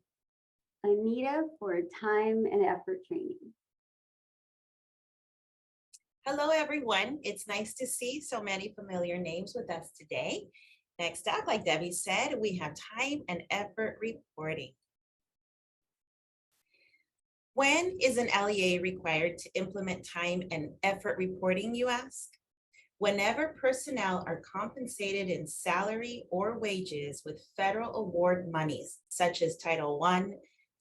Anita for time and effort training. Hello, everyone. It's nice to see so many familiar names with us today. Next up, like Debbie said, we have time and effort reporting. When is an LEA required to implement time and effort reporting, you ask? Whenever personnel are compensated in salary or wages with federal award monies, such as Title I,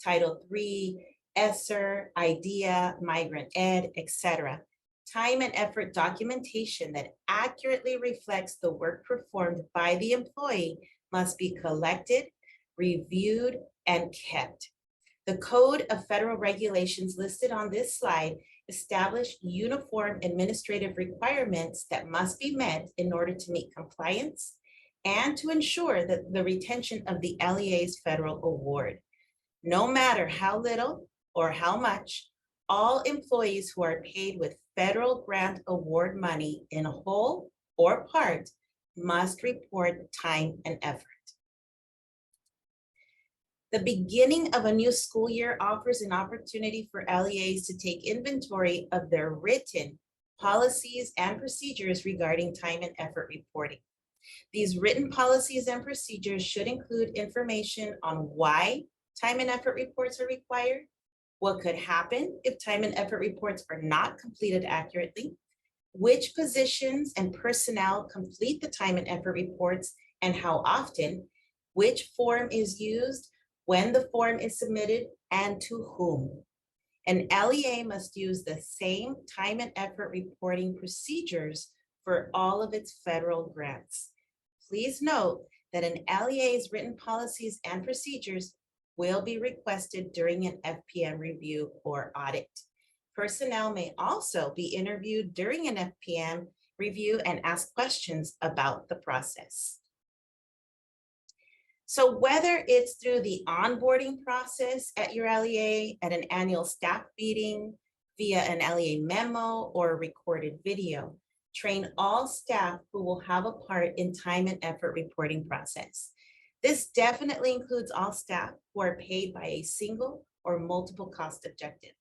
Title III, Essa, IDEA, Migrant Ed, etc., time and effort documentation that accurately reflects the work performed by the employee must be collected, reviewed, and kept. The Code of Federal Regulations listed on this slide establish uniform administrative requirements that must be met in order to meet compliance and to ensure that the retention of the LEA's federal award. No matter how little or how much, all employees who are paid with federal grant award money in whole or part must report time and effort. The beginning of a new school year offers an opportunity for LEAs to take inventory of their written policies and procedures regarding time and effort reporting. These written policies and procedures should include information on why time and effort reports are required, what could happen if time and effort reports are not completed accurately, which positions and personnel complete the time and effort reports and how often, which form is used, when the form is submitted, and to whom. An LEA must use the same time and effort reporting procedures for all of its federal grants. Please note that an LEA's written policies and procedures will be requested during an FPM review or audit. Personnel may also be interviewed during an FPM review and ask questions about the process. So whether it's through the onboarding process at your LEA, at an annual staff meeting, via an LEA memo or a recorded video, train all staff who will have a part in time and effort reporting process. This definitely includes all staff who are paid by a single or multiple cost objective.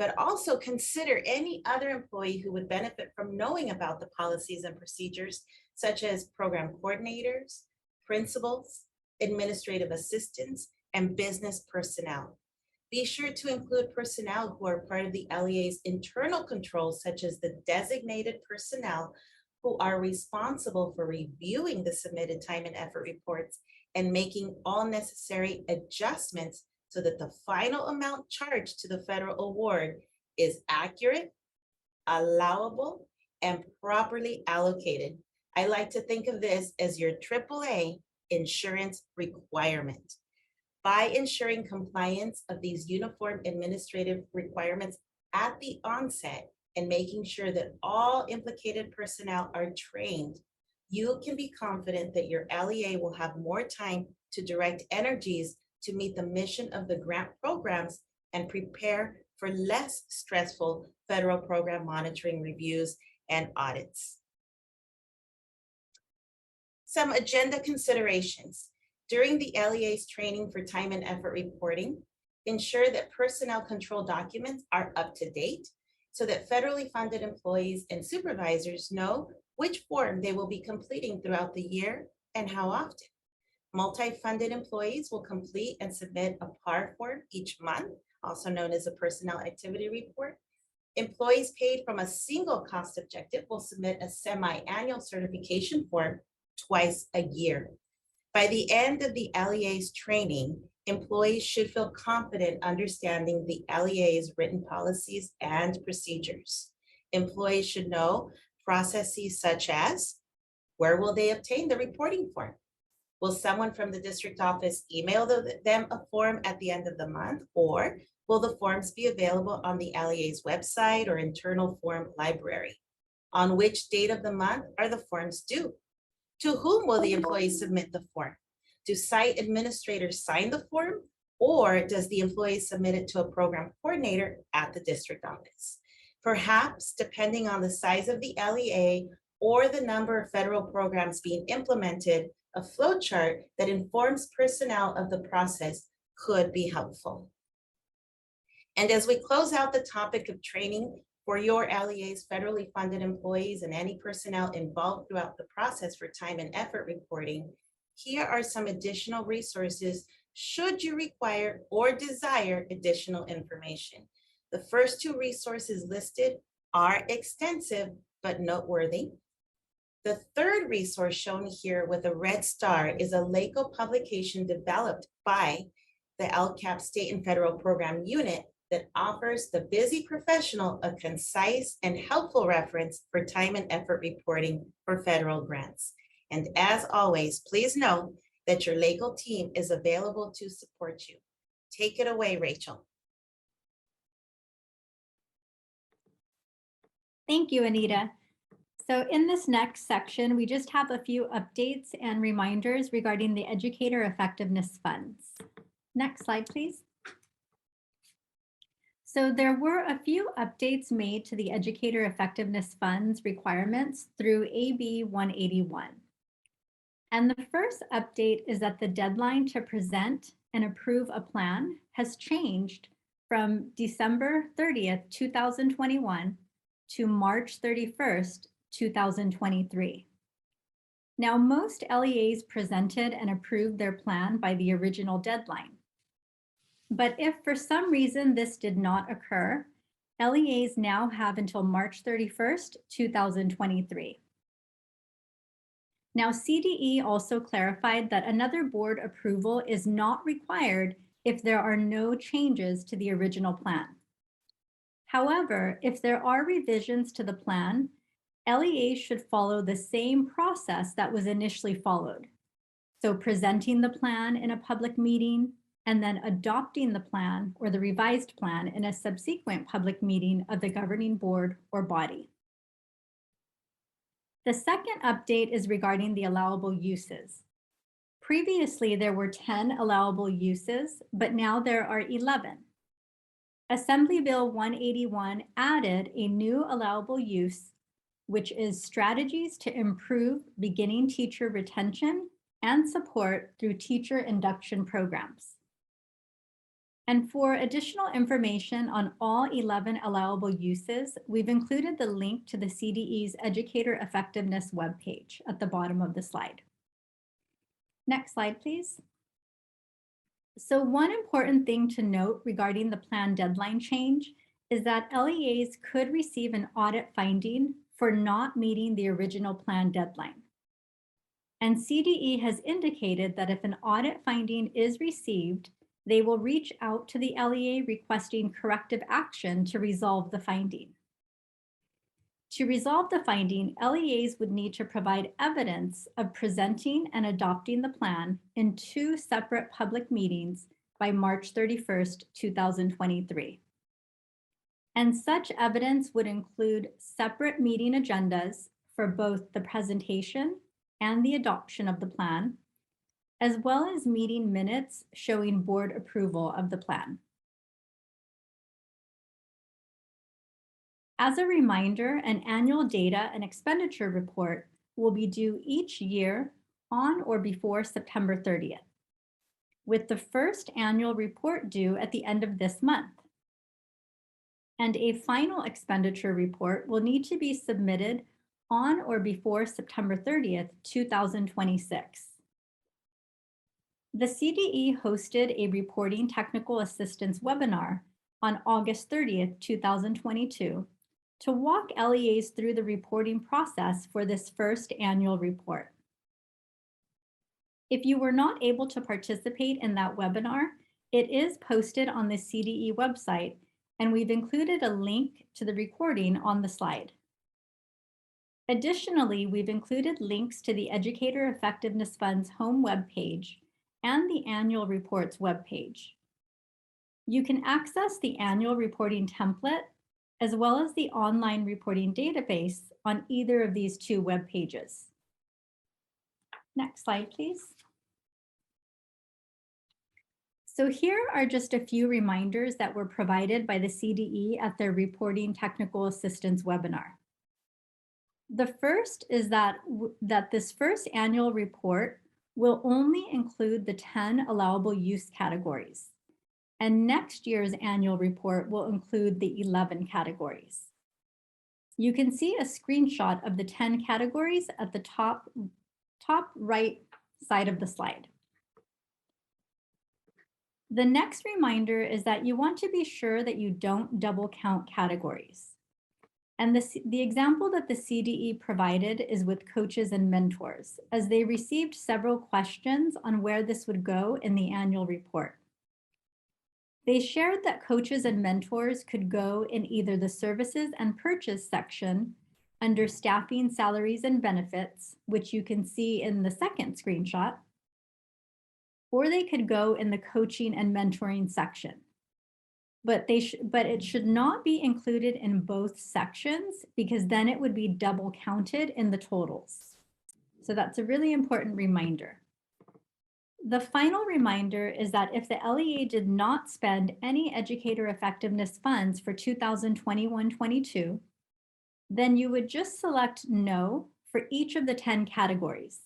But also consider any other employee who would benefit from knowing about the policies and procedures, such as program coordinators, principals, administrative assistants, and business personnel. Be sure to include personnel who are part of the LEA's internal controls, such as the designated personnel who are responsible for reviewing the submitted time and effort reports and making all necessary adjustments so that the final amount charged to the federal award is accurate, allowable, and properly allocated. I like to think of this as your AAA insurance requirement. By ensuring compliance of these uniform administrative requirements at the onset and making sure that all implicated personnel are trained, you can be confident that your LEA will have more time to direct energies to meet the mission of the grant programs and prepare for less stressful federal program monitoring reviews and audits. Some agenda considerations. During the LEA's training for time and effort reporting, ensure that personnel control documents are up to date so that federally funded employees and supervisors know which form they will be completing throughout the year and how often. Multi-funded employees will complete and submit a PAR form each month, also known as a personnel activity report. Employees paid from a single cost objective will submit a semi-annual certification form twice a year. By the end of the LEA's training, employees should feel confident understanding the LEA's written policies and procedures. Employees should know processes such as, where will they obtain the reporting form? Will someone from the district office email them a form at the end of the month, or will the forms be available on the LEA's website or internal form library? On which date of the month are the forms due? To whom will the employee submit the form? Do site administrators sign the form, or does the employee submit it to a program coordinator at the district office? Perhaps, depending on the size of the LEA or the number of federal programs being implemented, a flow chart that informs personnel of the process could be helpful. And as we close out the topic of training for your LEA's federally funded employees and any personnel involved throughout the process for time and effort reporting, here are some additional resources should you require or desire additional information. The first two resources listed are extensive but noteworthy. The third resource shown here with a red star is a LACO publication developed by the LCAP-State and Federal Program Unit that offers the busy professional a concise and helpful reference for time and effort reporting for federal grants. And as always, please know that your legal team is available to support you. Take it away, Rachel. Thank you, Anita. So in this next section, we just have a few updates and reminders regarding the Educator Effectiveness Funds. Next slide, please. So there were a few updates made to the Educator Effectiveness Funds requirements through AB 181. And the first update is that the deadline to present and approve a plan has changed from December 30th, 2021 to March 31st, 2023. Now, most LEAs presented and approved their plan by the original deadline. But if for some reason this did not occur, LEAs now have until March 31st, 2023. Now, CDE also clarified that another board approval is not required if there are no changes to the original plan. However, if there are revisions to the plan, LEAs should follow the same process that was initially followed. So presenting the plan in a public meeting and then adopting the plan or the revised plan in a subsequent public meeting of the governing board or body. The second update is regarding the allowable uses. Previously, there were 10 allowable uses, but now there are 11. Assembly Bill 181 added a new allowable use, which is strategies to improve beginning teacher retention and support through teacher induction programs. And for additional information on all 11 allowable uses, we've included the link to the CDE's Educator Effectiveness webpage at the bottom of the slide. Next slide, please. So one important thing to note regarding the plan deadline change is that LEAs could receive an audit finding for not meeting the original plan deadline. And CDE has indicated that if an audit finding is received, they will reach out to the LEA requesting corrective action to resolve the finding. To resolve the finding, LEAs would need to provide evidence of presenting and adopting the plan in 2 separate public meetings by March 31st, 2023. And such evidence would include separate meeting agendas for both the presentation and the adoption of the plan, as well as meeting minutes showing board approval of the plan. As a reminder, an annual data and expenditure report will be due each year on or before September 30th, with the first annual report due at the end of this month. And a final expenditure report will need to be submitted on or before September 30th, 2026. The CDE hosted a reporting technical assistance webinar on August 30th, 2022, to walk LEAs through the reporting process for this first annual report. If you were not able to participate in that webinar, it is posted on the CDE website, and we've included a link to the recording on the slide. Additionally, we've included links to the Educator Effectiveness Fund's home webpage and the annual reports webpage. You can access the annual reporting template as well as the online reporting database on either of these 2 web pages. Next slide, please. So here are just a few reminders that were provided by the CDE at their Reporting Technical Assistance webinar. The first is that this first annual report will only include the 10 allowable use categories, and next year's annual report will include the 11 categories. You can see a screenshot of the 10 categories at the top right side of the slide. The next reminder is that you want to be sure that you don't double count categories. And the example that the CDE provided is with coaches and mentors, as they received several questions on where this would go in the annual report. They shared that coaches and mentors could go in either the services and purchase section under staffing, salaries, and benefits, which you can see in the second screenshot, or they could go in the coaching and mentoring section. But it should not be included in both sections, because then it would be double counted in the totals. So that's a really important reminder. The final reminder is that if the LEA did not spend any educator effectiveness funds for 2021-22, then you would just select no for each of the 10 categories.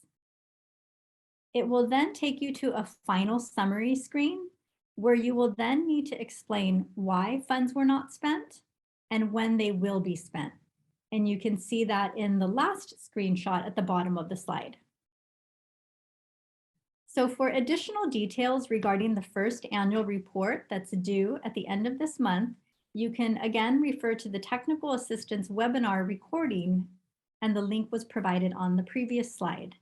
It will then take you to a final summary screen, where you will then need to explain why funds were not spent and when they will be spent. And you can see that in the last screenshot at the bottom of the slide. So for additional details regarding the first annual report that's due at the end of this month, you can again refer to the technical assistance webinar recording, and the link was provided on the previous slide.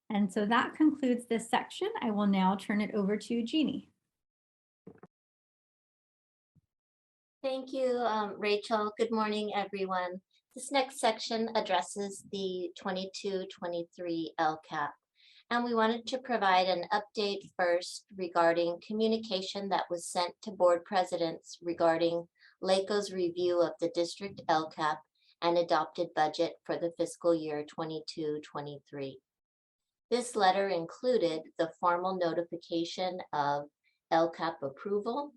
And so that concludes this section. I will now turn it over to Jeannie. Thank you, Rachel. Good morning, everyone. This next section addresses the 22-23 LCAP, and we wanted to provide an update first regarding communication that was sent to board presidents regarding LACO's review of the district LCAP and adopted budget for the fiscal year 22-23. This letter included the formal notification of LCAP approval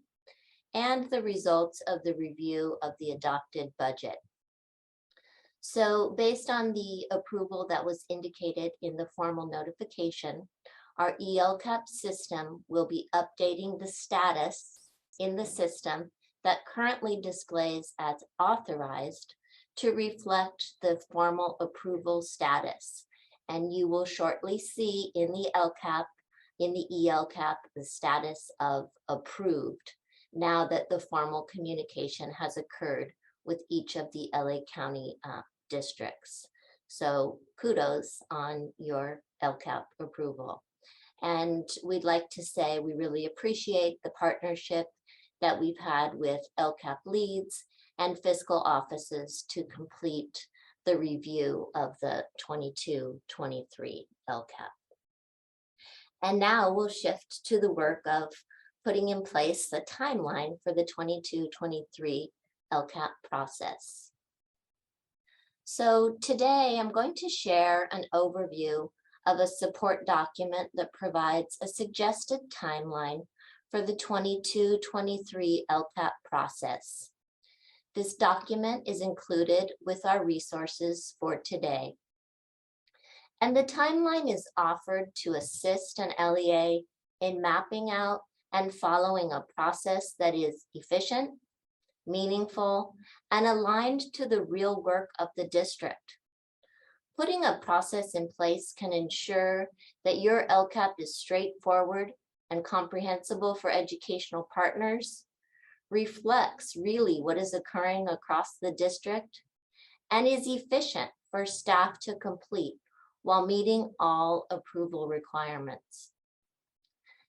and the results of the review of the adopted budget. So based on the approval that was indicated in the formal notification, our eLCAP system will be updating the status in the system that currently displays as authorized to reflect the formal approval status. And you will shortly see in the LCAP, in the eLCAP, the status of approved, now that the formal communication has occurred with each of the LA County districts. So kudos on your LCAP approval. And we'd like to say we really appreciate the partnership that we've had with LCAP leads and fiscal offices to complete the review of the 22-23 LCAP. And now we'll shift to the work of putting in place the timeline for the 22-23 LCAP process. So today I'm going to share an overview of a support document that provides a suggested timeline for the 22-23 LCAP process. This document is included with our resources for today. And the timeline is offered to assist an LEA in mapping out and following a process that is efficient, meaningful, and aligned to the real work of the district. Putting a process in place can ensure that your LCAP is straightforward and comprehensible for educational partners, reflects really what is occurring across the district, and is efficient for staff to complete while meeting all approval requirements.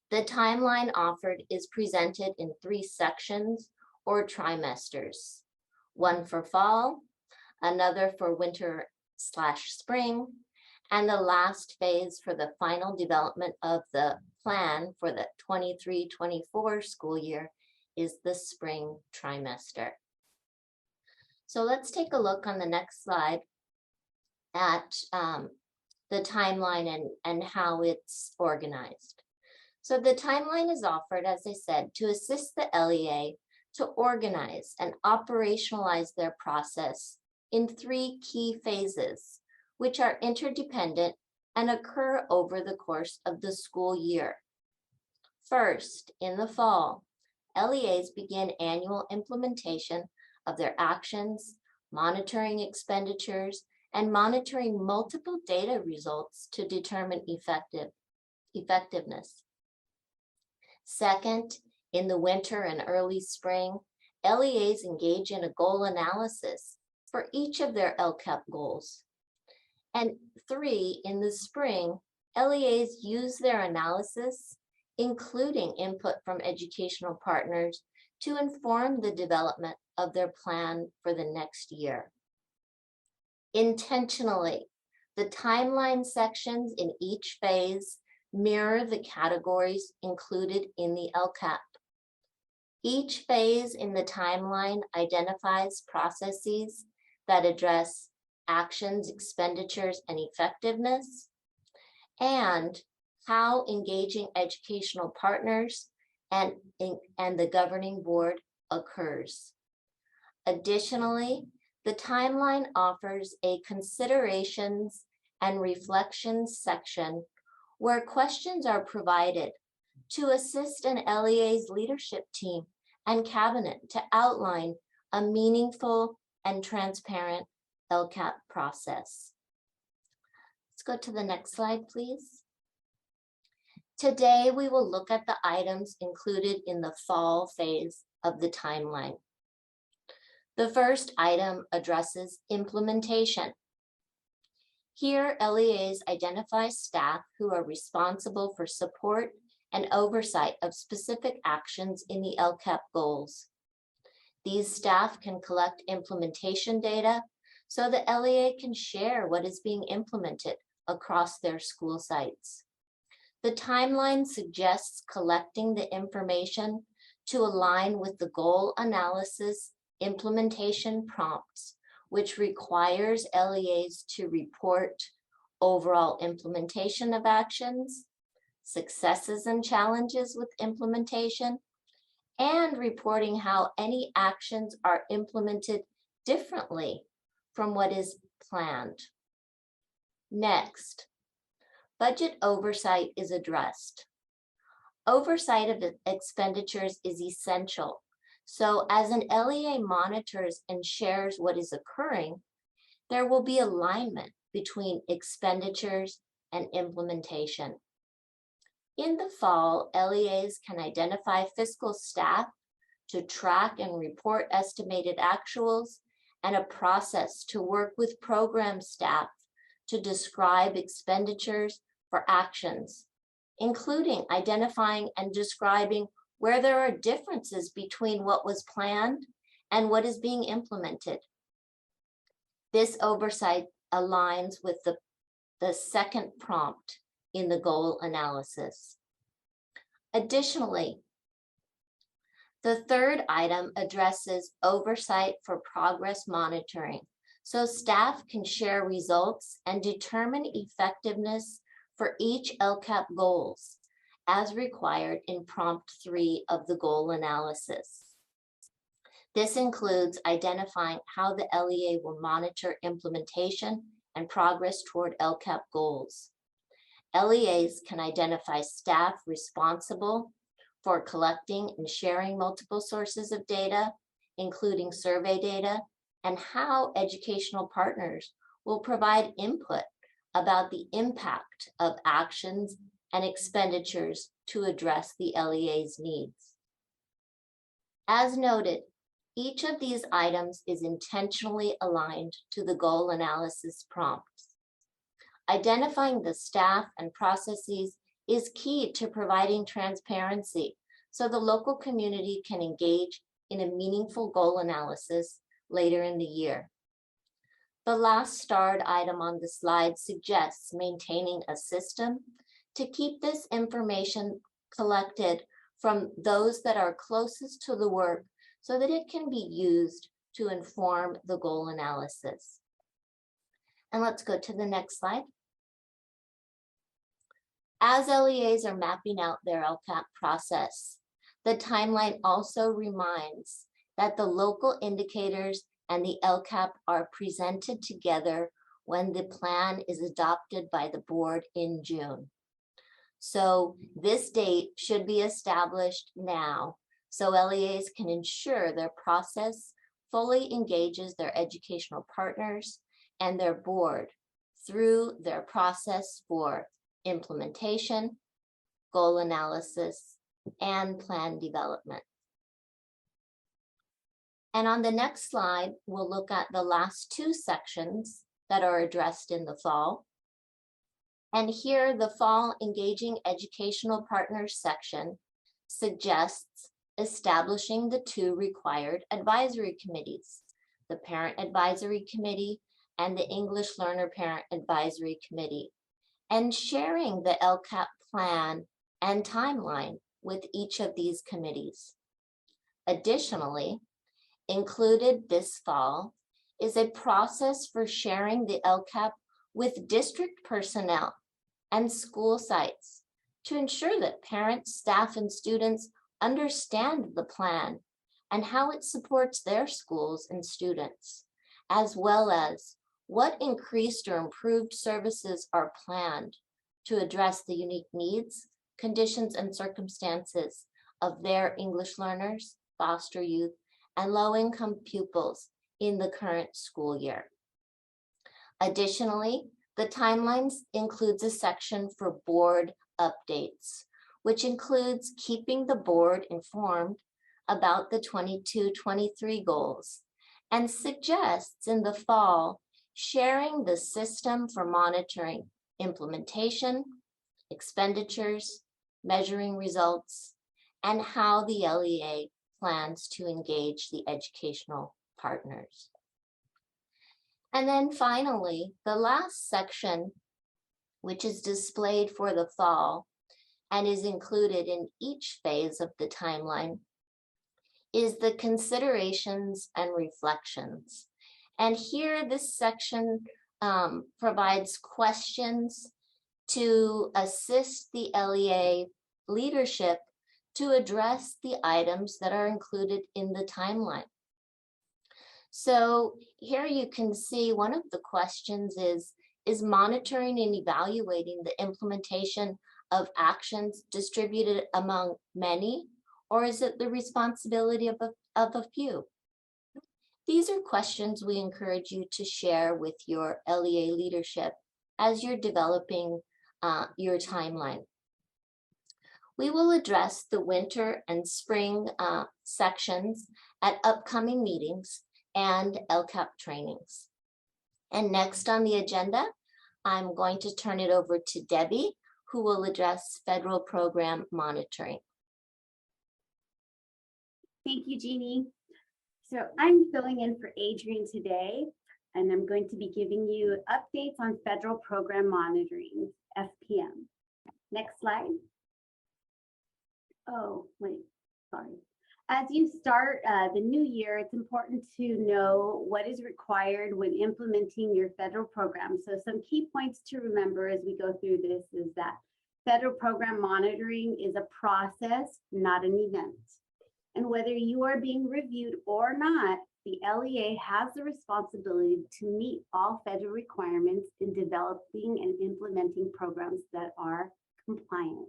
The timeline offered is presented in 3 sections or trimesters, one for fall, another for winter/spring, and the last phase for the final development of the plan for the 23-24 school year is the spring trimester. So let's take a look on the next slide at the timeline and how it's organized. So the timeline is offered, as I said, to assist the LEA to organize and operationalize their process in 3 key phases, which are interdependent and occur over the course of the school year. First, in the fall, LEAs begin annual implementation of their actions, monitoring expenditures, and monitoring multiple data results to determine effectiveness. Second, in the winter and early spring, LEAs engage in a goal analysis for each of their LCAP goals. And 3, in the spring, LEAs use their analysis, including input from educational partners, to inform the development of their plan for the next year. Intentionally, the timeline sections in each phase mirror the categories included in the LCAP. Each phase in the timeline identifies processes that address actions, expenditures, and effectiveness, and how engaging educational partners and the governing board occurs. Additionally, the timeline offers a considerations and reflections section where questions are provided to assist an LEA's leadership team and cabinet to outline a meaningful and transparent LCAP process. Let's go to the next slide, please. Today, we will look at the items included in the fall phase of the timeline. The first item addresses implementation. Here, LEAs identify staff who are responsible for support and oversight of specific actions in the LCAP goals. These staff can collect implementation data so the LEA can share what is being implemented across their school sites. The timeline suggests collecting the information to align with the goal analysis implementation prompts, which requires LEAs to report overall implementation of actions, successes and challenges with implementation, and reporting how any actions are implemented differently from what is planned. Next, budget oversight is addressed. Oversight of expenditures is essential. So as an LEA monitors and shares what is occurring, there will be alignment between expenditures and implementation. In the fall, LEAs can identify fiscal staff to track and report estimated actuals and a process to work with program staff to describe expenditures for actions, including identifying and describing where there are differences between what was planned and what is being implemented. This oversight aligns with the second prompt in the goal analysis. Additionally, the third item addresses oversight for progress monitoring, so staff can share results and determine effectiveness for each LCAP goals as required in prompt 3 of the goal analysis. This includes identifying how the LEA will monitor implementation and progress toward LCAP goals. LEAs can identify staff responsible for collecting and sharing multiple sources of data, including survey data, and how educational partners will provide input about the impact of actions and expenditures to address the LEA's needs. As noted, each of these items is intentionally aligned to the goal analysis prompts. Identifying the staff and processes is key to providing transparency so the local community can engage in a meaningful goal analysis later in the year. The last starred item on the slide suggests maintaining a system to keep this information collected from those that are closest to the work so that it can be used to inform the goal analysis. And let's go to the next slide. As LEAs are mapping out their LCAP process, the timeline also reminds that the local indicators and the LCAP are presented together when the plan is adopted by the board in June. So this date should be established now so LEAs can ensure their process fully engages their educational partners and their board through their process for implementation, goal analysis, and plan development. And on the next slide, we'll look at the last two sections that are addressed in the fall. And here, the fall Engaging Educational Partners section suggests establishing the two required advisory committees, the Parent Advisory Committee and the English Learner Parent Advisory Committee, and sharing the LCAP plan and timeline with each of these committees. Additionally, included this fall is a process for sharing the LCAP with district personnel and school sites to ensure that parents, staff, and students understand the plan and how it supports their schools and students, as well as what increased or improved services are planned to address the unique needs, conditions, and circumstances of their English learners, foster youth, and low-income pupils in the current school year. Additionally, the timelines includes a section for board updates, which includes keeping the board informed about the 22-23 goals and suggests in the fall sharing the system for monitoring implementation, expenditures, measuring results, and how the LEA plans to engage the educational partners. And then finally, the last section, which is displayed for the fall and is included in each phase of the timeline, is the considerations and reflections. And here, this section provides questions to assist the LEA leadership to address the items that are included in the timeline. So here you can see one of the questions is monitoring and evaluating the implementation of actions distributed among many, or is it the responsibility of a few? These are questions we encourage you to share with your LEA leadership as you're developing your timeline. We will address the winter and spring sections at upcoming meetings and LCAP trainings. And next on the agenda, I'm going to turn it over to Debbie, who will address federal program monitoring. Thank you, Jeannie. So I'm filling in for Adrian today, and I'm going to be giving you updates on federal program monitoring, FPM. Next slide. Oh, wait, sorry. As you start the new year, it's important to know what is required when implementing your federal program. So some key points to remember as we go through this is that federal program monitoring is a process, not an event. And whether you are being reviewed or not, the LEA has the responsibility to meet all federal requirements in developing and implementing programs that are compliant.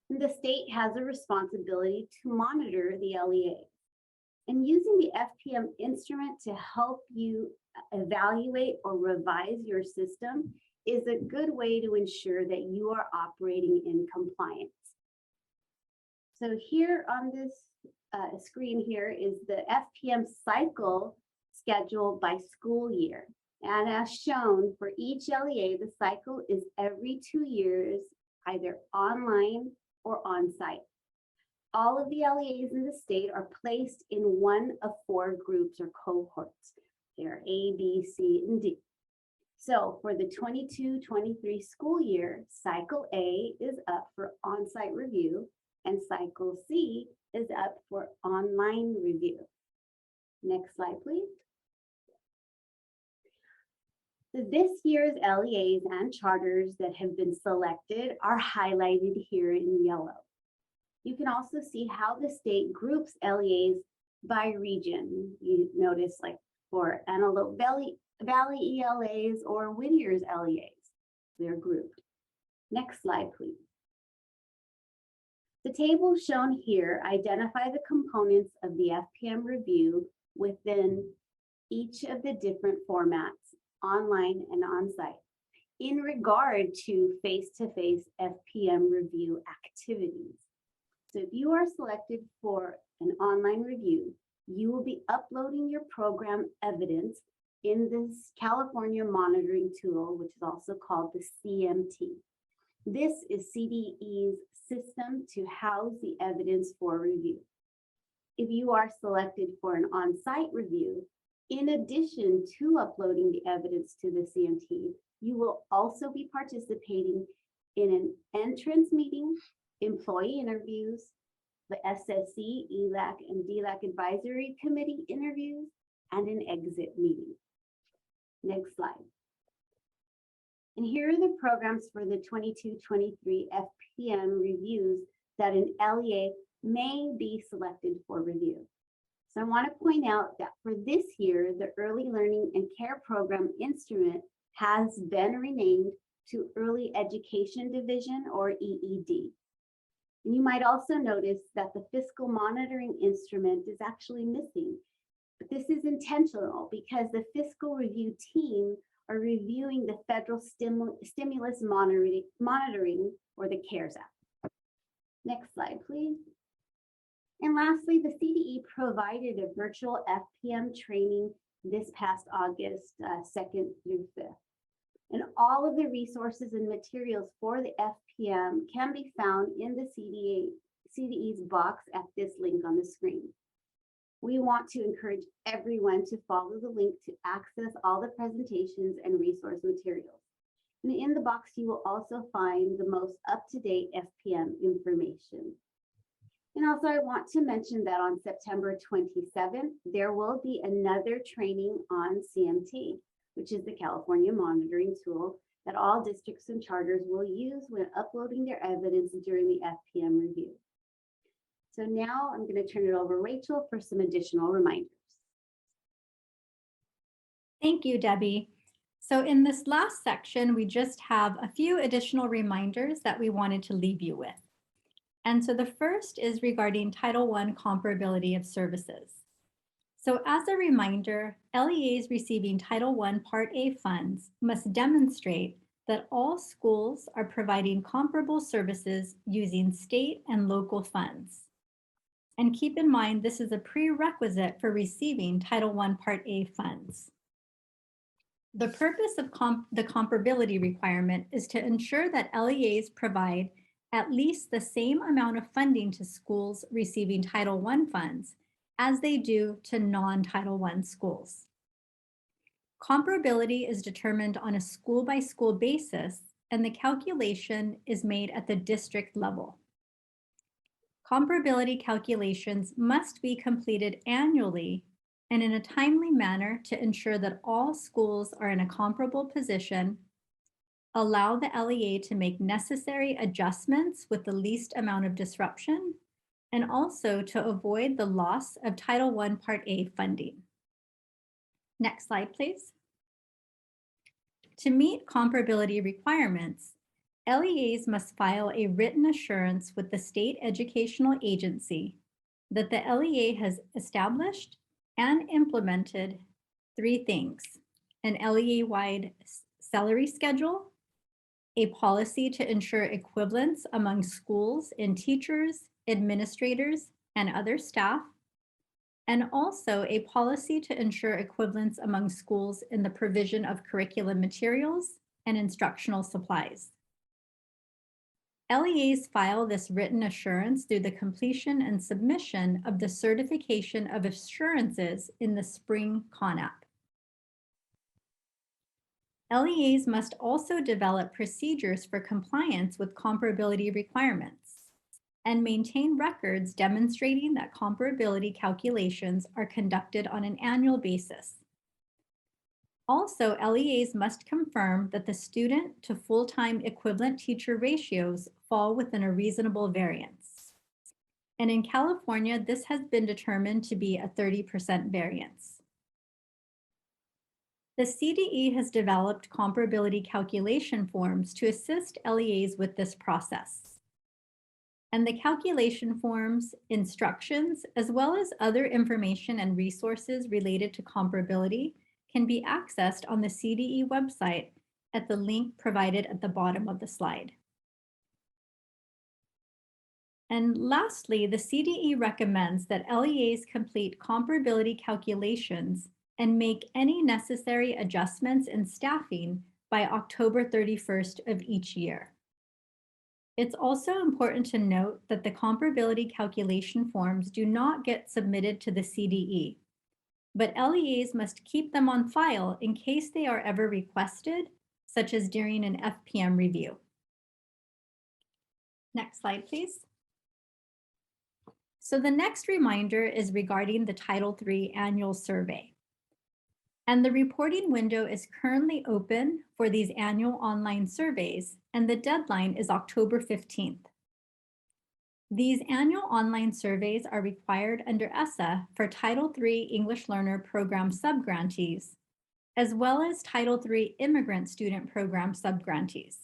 The state has a responsibility to monitor the LEA. And using the FPM instrument to help you evaluate or revise your system is a good way to ensure that you are operating in compliance. So here on this screen here is the FPM cycle schedule by school year. And as shown for each LEA, the cycle is every 2 years, either online or on-site. All of the LEAs in the state are placed in one of 4 groups or cohorts. They're A, B, C, and D. So for the 22-23 school year, cycle A is up for on-site review and cycle C is up for online review. Next slide, please. So this year's LEAs and charters that have been selected are highlighted here in yellow. You can also see how the state groups LEAs by region. You notice like for Antelope Valley ELAs or Whittier's LEAs, they're grouped. Next slide, please. The table shown here identify the components of the FPM review within each of the different formats, online and on-site, in regard to face-to-face FPM review activities. So if you are selected for an online review, you will be uploading your program evidence in this California monitoring tool, which is also called the CMT. This is CDE's system to house the evidence for review. If you are selected for an on-site review, in addition to uploading the evidence to the CMT, you will also be participating in an entrance meeting, employee interviews, the Ssc, ELAC, and DLAC advisory committee interviews, and an exit meeting. Next slide. And here are the programs for the 22-23 FPM reviews that an LEA may be selected for review. So I want to point out that for this year, the Early Learning and Care Program instrument has been renamed to Early Education Division or EED. And you might also notice that the fiscal monitoring instrument is actually missing. But this is intentional because the fiscal review team are reviewing the federal stimulus monitoring or the CARES Act. Next slide, please. And lastly, the CDE provided a virtual FPM training this past August 2nd through 5th. And all of the resources and materials for the FPM can be found in the CDE's box at this link on the screen. We want to encourage everyone to follow the link to access all the presentations and resource materials. And in the box, you will also find the most up-to-date FPM information. And also I want to mention that on September 27th, there will be another training on CMT, which is the California monitoring tool that all districts and charters will use when uploading their evidence during the FPM review. So now I'm going to turn it over to Rachel for some additional reminders. Thank you, Debbie. So in this last section, we just have a few additional reminders that we wanted to leave you with. And so the first is regarding Title I comparability of services. So as a reminder, LEAs receiving Title I Part A funds must demonstrate that all schools are providing comparable services using state and local funds. And keep in mind, this is a prerequisite for receiving Title I Part A funds. The purpose of the comparability requirement is to ensure that LEAs provide at least the same amount of funding to schools receiving Title I funds as they do to non-Title I schools. Comparability is determined on a school-by-school basis, and the calculation is made at the district level. Comparability calculations must be completed annually and in a timely manner to ensure that all schools are in a comparable position, allow the LEA to make necessary adjustments with the least amount of disruption, and also to avoid the loss of Title I Part A funding. Next slide, please. To meet comparability requirements, LEAs must file a written assurance with the state educational agency that the LEA has established and implemented three things: an LEA-wide salary schedule, a policy to ensure equivalence among schools in teachers, administrators, and other staff, and also a policy to ensure equivalence among schools in the provision of curriculum materials and instructional supplies. LEAs file this written assurance through the completion and submission of the certification of assurances in the spring CONAP. LEAs must also develop procedures for compliance with comparability requirements and maintain records demonstrating that comparability calculations are conducted on an annual basis. Also, LEAs must confirm that the student to full-time equivalent teacher ratios fall within a reasonable variance. And in California, this has been determined to be a 30% variance. The CDE has developed comparability calculation forms to assist LEAs with this process. And the calculation forms, instructions, as well as other information and resources related to comparability can be accessed on the CDE website at the link provided at the bottom of the slide. And lastly, the CDE recommends that LEAs complete comparability calculations and make any necessary adjustments in staffing by October 31st of each year. It's also important to note that the comparability calculation forms do not get submitted to the CDE, but LEAs must keep them on file in case they are ever requested, such as during an FPM review. Next slide, please. So the next reminder is regarding the Title III annual survey. And the reporting window is currently open for these annual online surveys, and the deadline is October 15th. These annual online surveys are required under Essa for Title III English Learner Program subgrantees, as well as Title III Immigrant Student Program subgrantees.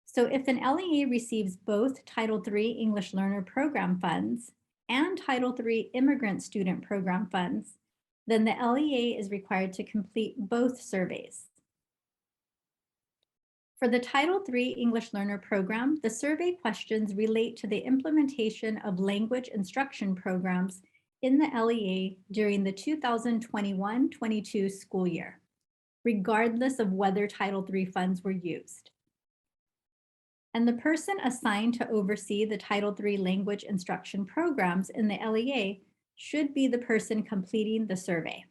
So if an LEA receives both Title III English Learner Program funds and Title III Immigrant Student Program funds, then the LEA is required to complete both surveys. For the Title III English Learner Program, the survey questions relate to the implementation of language instruction programs in the LEA during the 2021-22 school year, regardless of whether Title III funds were used. And the person assigned to oversee the Title III language instruction programs in the LEA should be the person completing the survey.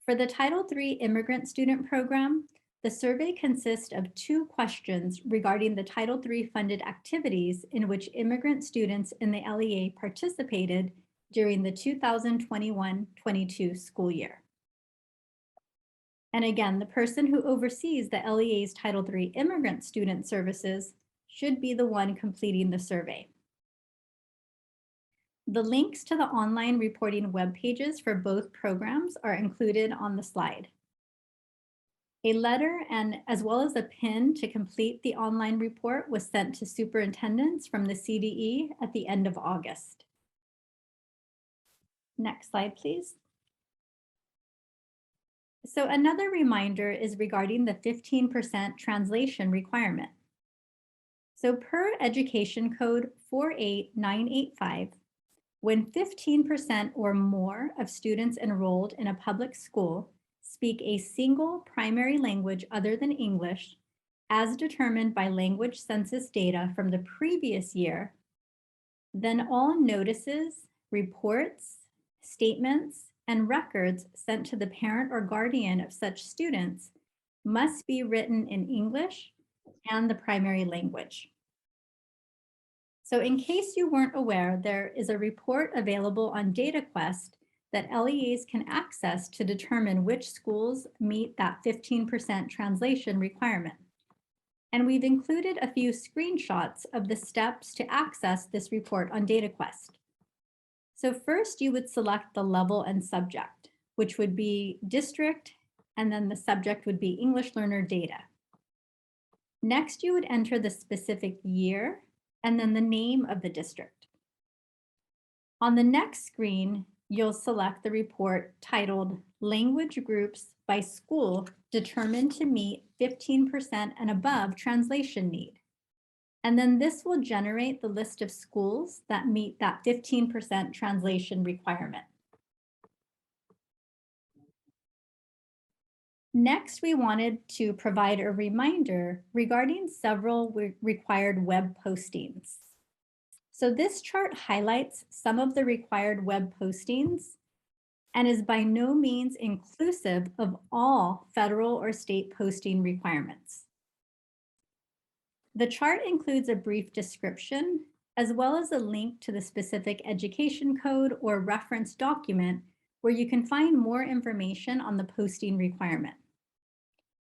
For the Title III Immigrant Student Program, the survey consists of 2 questions regarding the Title III funded activities in which immigrant students in the LEA participated during the 2021-22 school year. And again, the person who oversees the LEA's Title III Immigrant Student Services should be the one completing the survey. The links to the online reporting web pages for both programs are included on the slide. A letter and as well as a pin to complete the online report was sent to superintendents from the CDE at the end of August. Next slide, please. So another reminder is regarding the 15% translation requirement. So per Education Code 48985, when 15% or more of students enrolled in a public school speak a single primary language other than English, as determined by language census data from the previous year, then all notices, reports, statements, and records sent to the parent or guardian of such students must be written in English and the primary language. So in case you weren't aware, there is a report available on DataQuest that LEAs can access to determine which schools meet that 15% translation requirement. And we've included a few screenshots of the steps to access this report on DataQuest. So first you would select the level and subject, which would be district, and then the subject would be English learner data. Next, you would enter the specific year and then the name of the district. On the next screen, you'll select the report titled Language Groups by School Determined to Meet 15% and Above Translation Need. And then this will generate the list of schools that meet that 15% translation requirement. Next, we wanted to provide a reminder regarding several required web postings. So this chart highlights some of the required web postings and is by no means inclusive of all federal or state posting requirements. The chart includes a brief description as well as a link to the specific education code or reference document where you can find more information on the posting requirement.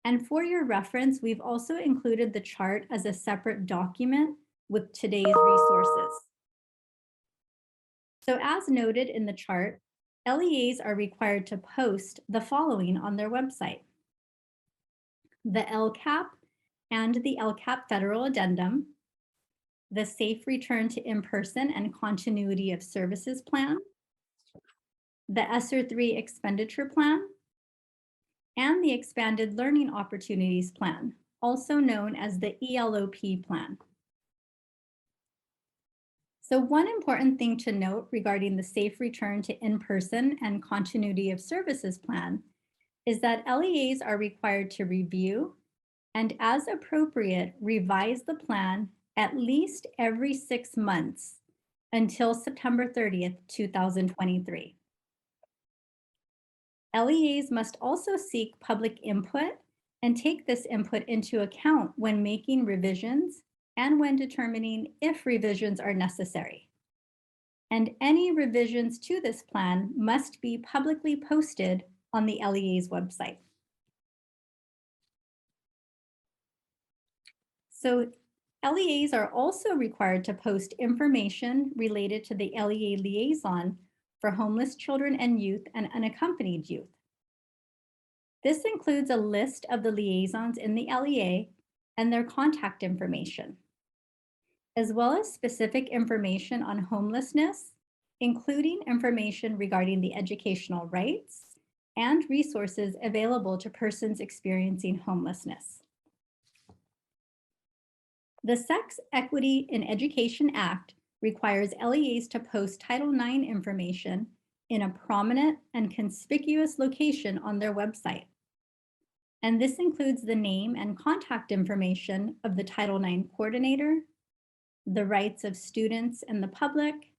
And for your reference, we've also included the chart as a separate document with today's resources. So as noted in the chart, LEAs are required to post the following on their website: the LCAP and the LCAP Federal Addendum, the Safe Return to In-Person and Continuity of Services Plan, the ESSER 3 Expenditure Plan, and the Expanded Learning Opportunities Plan, also known as the ELOP Plan. So one important thing to note regarding the Safe Return to In-Person and Continuity of Services Plan is that LEAs are required to review and, as appropriate, revise the plan at least every 6 months until September 30th, 2023. LEAs must also seek public input and take this input into account when making revisions and when determining if revisions are necessary. And any revisions to this plan must be publicly posted on the LEA's website. So LEAs are also required to post information related to the LEA liaison for homeless children and youth and unaccompanied youth. This includes a list of the liaisons in the LEA and their contact information, as well as specific information on homelessness, including information regarding the educational rights and resources available to persons experiencing homelessness. The Sex Equity in Education Act requires LEAs to post Title IX information in a prominent and conspicuous location on their website. And this includes the name and contact information of the Title IX coordinator, the rights of students and the public,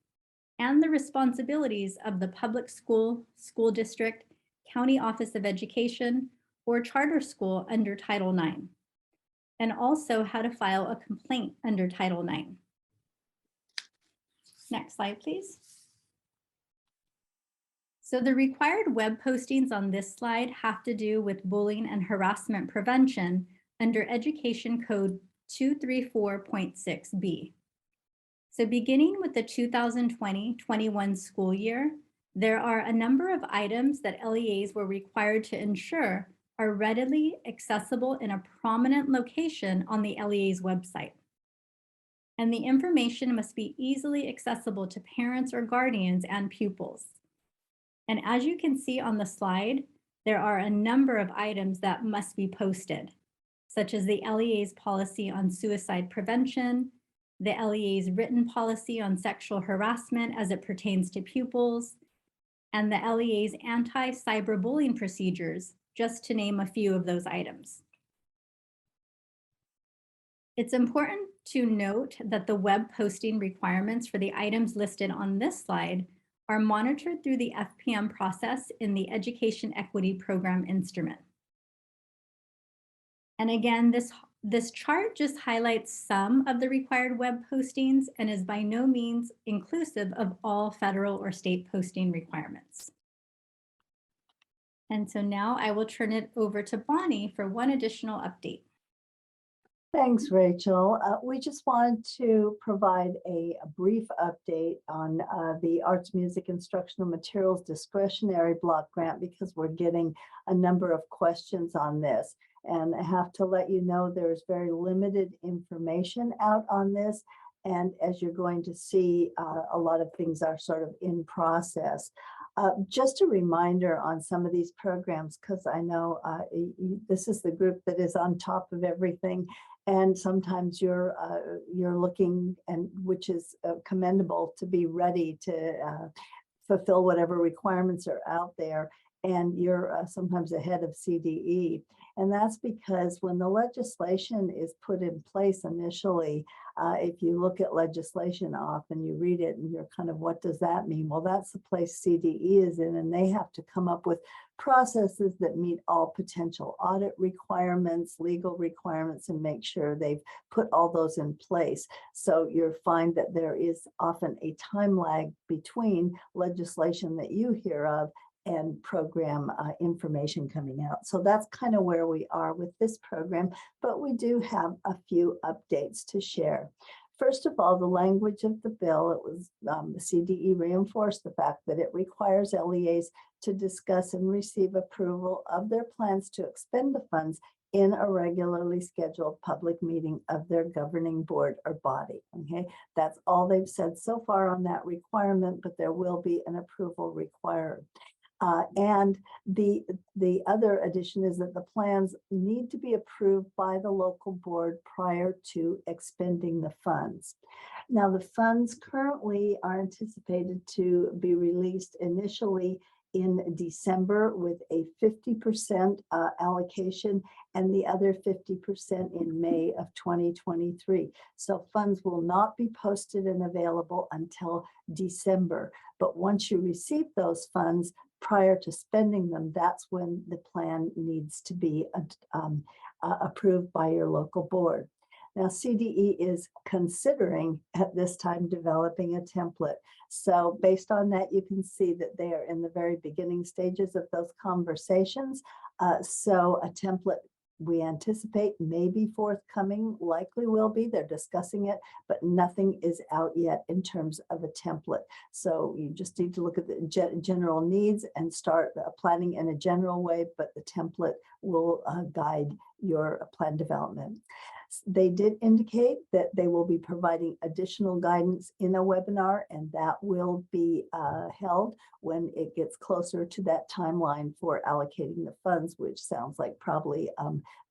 and the responsibilities of the public school, school district, county office of education, or charter school under Title IX, and also how to file a complaint under Title IX. Next slide, please. So the required web postings on this slide have to do with bullying and harassment prevention under Education Code 234.6b. So beginning with the 2020-21 school year, there are a number of items that LEAs were required to ensure are readily accessible in a prominent location on the LEA's website. And the information must be easily accessible to parents or guardians and pupils. And as you can see on the slide, there are a number of items that must be posted, such as the LEA's policy on suicide prevention, the LEA's written policy on sexual harassment as it pertains to pupils, and the LEA's anti-cyberbullying procedures just to name a few of those items. It's important to note that the web posting requirements for the items listed on this slide are monitored through the FPM process in the Education Equity Program instrument. And again, this chart just highlights some of the required web postings and is by no means inclusive of all federal or state posting requirements. And so now I will turn it over to Bonnie for one additional update. Thanks, Rachel. We just wanted to provide a brief update on the Arts Music Instructional Materials Discretionary Block Grant because we're getting a number of questions on this. And I have to let you know there's very limited information out on this. And as you're going to see, a lot of things are sort of in process. Just a reminder on some of these programs, because I know this is the group that is on top of everything. And sometimes you're looking, and which is commendable, to be ready to fulfill whatever requirements are out there. And you're sometimes ahead of CDE. And that's because when the legislation is put in place initially, if you look at legislation often, you read it and you're kind of, what does that mean? Well, that's the place CDE is in, and they have to come up with processes that meet all potential audit requirements, legal requirements, and make sure they've put all those in place. So you'll find that there is often a time lag between legislation that you hear of and program information coming out. So that's kind of where we are with this program, but we do have a few updates to share. First of all, the language of the bill, it was the CDE reinforced the fact that it requires LEAs to discuss and receive approval of their plans to expend the funds in a regularly scheduled public meeting of their governing board or body. Okay, that's all they've said so far on that requirement, but there will be an approval required. And the other addition is that the plans need to be approved by the local board prior to expending the funds. Now, the funds currently are anticipated to be released initially in December with a 50% allocation and the other 50% in May of 2023. So funds will not be posted and available until December. But once you receive those funds, prior to spending them, that's when the plan needs to be approved by your local board. Now, CDE is considering at this time developing a template. So based on that, you can see that they are in the very beginning stages of those conversations. So a template we anticipate may be forthcoming, likely will be. They're discussing it, but nothing is out yet in terms of a template. So you just need to look at the general needs and start planning in a general way, but the template will guide your plan development. They did indicate that they will be providing additional guidance in a webinar, and that will be held when it gets closer to that timeline for allocating the funds, which sounds like probably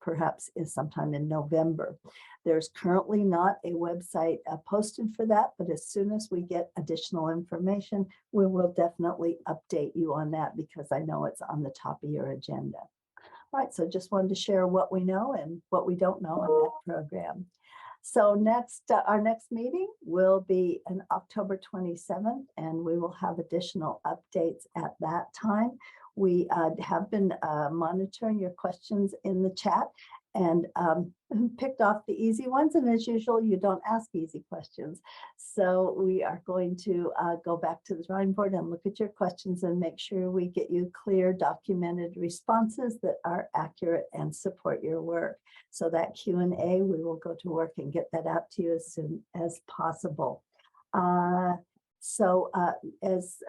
perhaps is sometime in November. There's currently not a website posted for that, but as soon as we get additional information, we will definitely update you on that because I know it's on the top of your agenda. All right, so just wanted to share what we know and what we don't know on that program. So next, our next meeting will be on October 27th, and we will have additional updates at that time. We have been monitoring your questions in the chat and picked off the easy ones. And as usual, you don't ask easy questions. So we are going to go back to the drawing board and look at your questions and make sure we get you clear, documented responses that are accurate and support your work. So that Q&A, we will go to work and get that out to you as soon as possible. As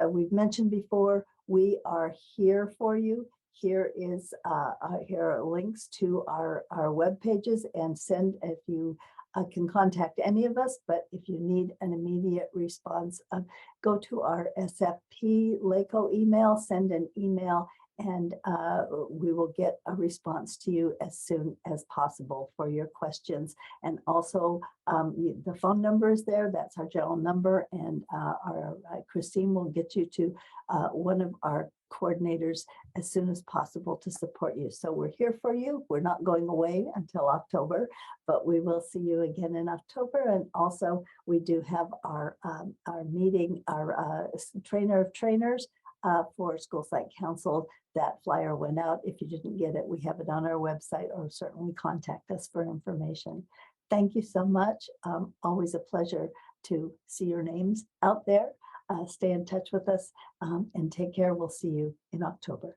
we've mentioned before, we are here for you. Here are links to our web pages, and if you can contact any of us, but if you need an immediate response, go to our SFP LACO email, send an email, and we will get a response to you as soon as possible for your questions. And also the phone number is there. That's our general number. And our Christine will get you to one of our coordinators as soon as possible to support you. So we're here for you. We're not going away until October, but we will see you again in October. And also we do have our meeting, our trainer of trainers for School Site Council. That flyer went out. If you didn't get it, we have it on our website, or certainly contact us for information. Thank you so much. Always a pleasure to see your names out there. Stay in touch with us and take care. We'll see you in October.